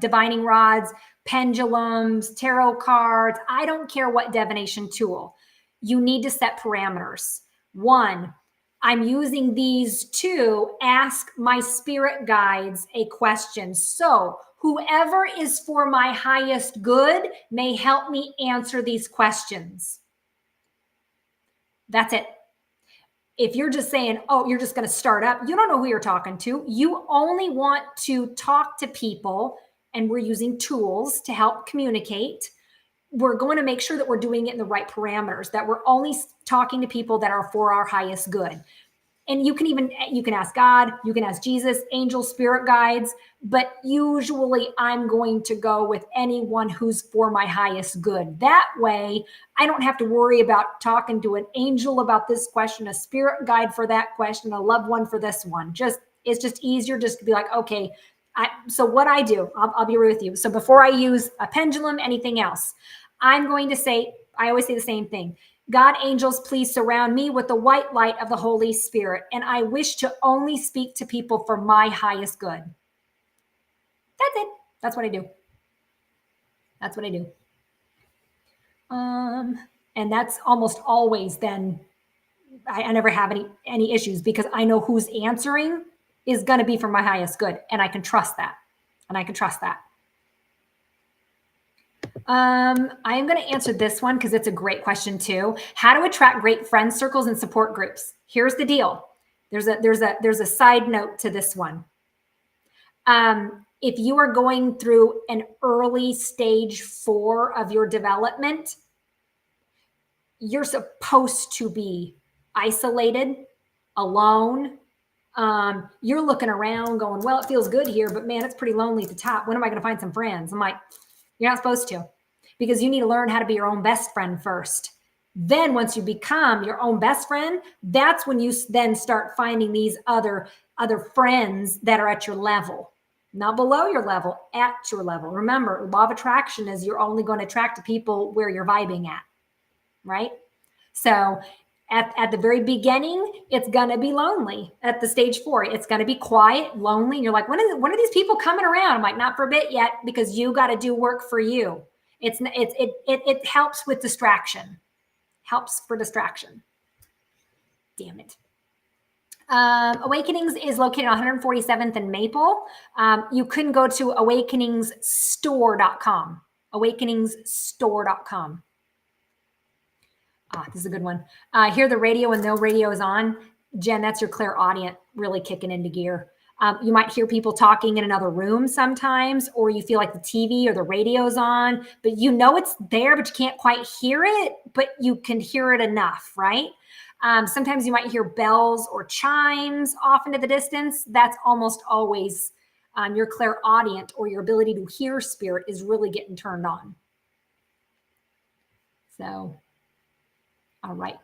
divining rods, pendulums, tarot cards. I don't care what divination tool. You need to set parameters. 1, I'm using these to ask my spirit guides a question. So whoever is for my highest good may help me answer these questions. That's it. If you're just saying, oh, you're just going to start up, you don't know who you're talking to. You only want to talk to people, and we're using tools to help communicate. We're going to make sure that we're doing it in the right parameters, that we're only talking to people that are for our highest good. And you can ask God, you can ask Jesus, angels, spirit guides, but usually I'm going to go with anyone who's for my highest good. That way, I don't have to worry about talking to an angel about this question, a spirit guide for that question, a loved one for this one. It's just easier just to be like, okay, so what I do, I'll be real with you. So before I use a pendulum, anything else, I'm going to say, I always say the same thing. God, angels, please surround me with the white light of the Holy Spirit. And I wish to only speak to people for my highest good. That's it. That's what I do. That's what I do. And that's almost always then, I never have any issues because I know who's answering is going to be for my highest good. And I can trust that. I'm going to answer this one because it's a great question too. How to attract great friend circles and support groups. Here's the deal. There's a side note to this one. If you are going through an early stage 4 of your development, you're supposed to be isolated, alone. You're looking around going, well, it feels good here, but man, it's pretty lonely at the top. When am I going to find some friends? I'm like, you're not supposed to, because you need to learn how to be your own best friend first. Then once you become your own best friend, that's when you then start finding these other friends that are at your level, not below your level, at your level. Remember, law of attraction is you're only going to attract to people where you're vibing at, right? So at the very beginning, it's going to be lonely. At the stage 4, it's going to be quiet, lonely. You're like, when are these people coming around? I'm like, not for a bit yet, because you got to do work for you. It helps with distraction. Helps for distraction. Damn it. Awakenings is located on 147th and Maple. You can go to awakeningsstore.com. Awakeningsstore.com. This is a good one. Hear the radio when no radio is on. Jen, that's your clairaudient really kicking into gear. You might hear people talking in another room sometimes, or you feel like the TV or the radio's on, but you know it's there, but you can't quite hear it, but you can hear it enough, right? Sometimes you might hear bells or chimes off into the distance. That's almost always your clairaudient, or your ability to hear spirit is really getting turned on. So, all right.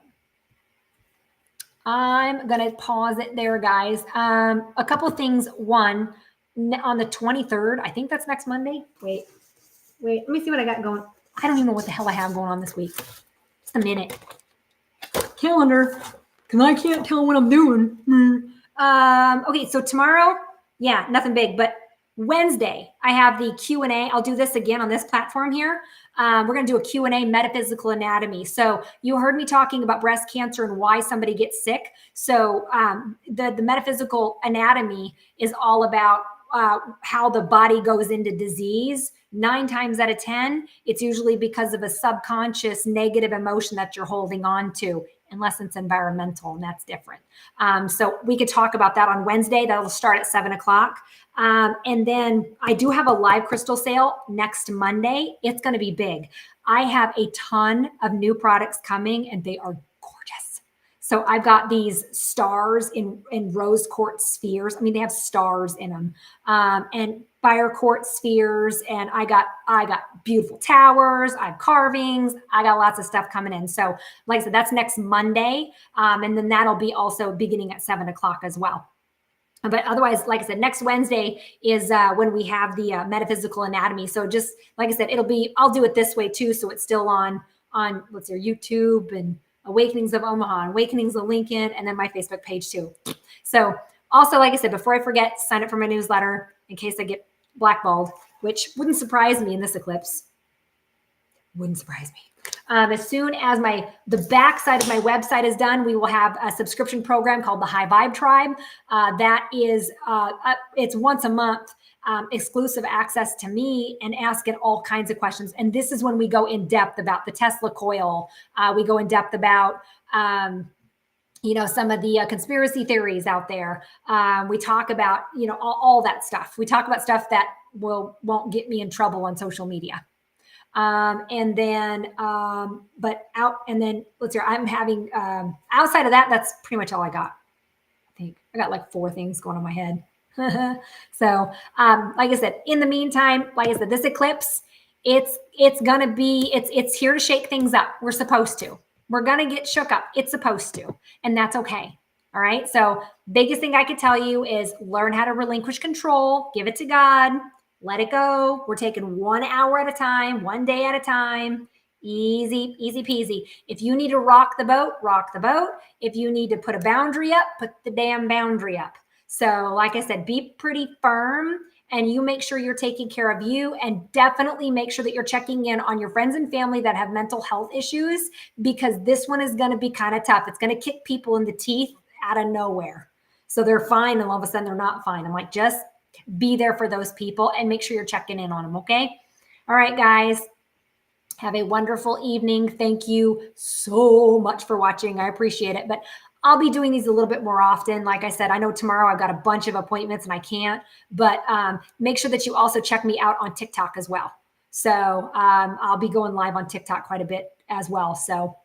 I'm going to pause it there, guys. A couple of things. One, on the 23rd, I think that's next Monday. Wait, let me see what I got going. I don't even know what the hell I have going on this week. Just a minute. Calendar, because I can't tell what I'm doing. Okay, so tomorrow, yeah, nothing big, but Wednesday, I have the Q&A. I'll do this again on this platform here. We're going to do a Q&A metaphysical anatomy. So you heard me talking about breast cancer and why somebody gets sick. So the metaphysical anatomy is all about how the body goes into disease. 9 times out of 10, it's usually because of a subconscious negative emotion that you're holding on to, unless it's environmental, and that's different. So we could talk about that on Wednesday. That'll start at 7 o'clock. And then I do have a live crystal sale next Monday. It's going to be big. I have a ton of new products coming, and they are gorgeous. So I've got these stars in rose quartz spheres. I mean, they have stars in them, and fire quartz spheres. And I got beautiful towers. I have carvings. I got lots of stuff coming in. So like I said, that's next Monday. And then that'll be also beginning at 7 o'clock as well. But otherwise, like I said, next Wednesday is when we have the metaphysical anatomy. So just like I said, I'll do it this way too. So it's still on what's your YouTube and Awakenings of Omaha, Awakenings of Lincoln, and then my Facebook page too. So also, like I said, before I forget, sign up for my newsletter in case I get blackballed, which wouldn't surprise me in this eclipse. Wouldn't surprise me. As soon as the back side of my website is done, we will have a subscription program called the High Vibe Tribe. That is, it's once a month, exclusive access to me and asking all kinds of questions. And this is when we go in depth about the Tesla coil. We go in depth about, some of the conspiracy theories out there. We talk about, all that stuff. We talk about stuff that won't get me in trouble on social media. And then let's see, I'm having, outside of that, that's pretty much all I got. I think I got like 4 things going on my head. So, like I said, in the meantime, like I said, this eclipse, it's here to shake things up. We're supposed to. We're going to get shook up. It's supposed to, and that's okay. All right. So biggest thing I could tell you is learn how to relinquish control, give it to God. Let it go. We're taking 1 hour at a time, 1 day at a time. Easy, easy peasy. If you need to rock the boat, rock the boat. If you need to put a boundary up, put the damn boundary up. So like I said, be pretty firm, and you make sure you're taking care of you, and definitely make sure that you're checking in on your friends and family that have mental health issues, because this one is going to be kind of tough. It's going to kick people in the teeth out of nowhere. So they're fine, and all of a sudden they're not fine. I'm like, just be there for those people and make sure you're checking in on them. Okay. All right, guys, have a wonderful evening. Thank you so much for watching. I appreciate it, but I'll be doing these a little bit more often. Like I said, I know tomorrow I've got a bunch of appointments and I can't, but make sure that you also check me out on TikTok as well. So I'll be going live on TikTok quite a bit as well. So,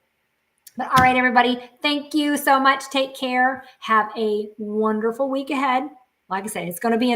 but all right, everybody, thank you so much. Take care. Have a wonderful week ahead. Like I said, it's going to be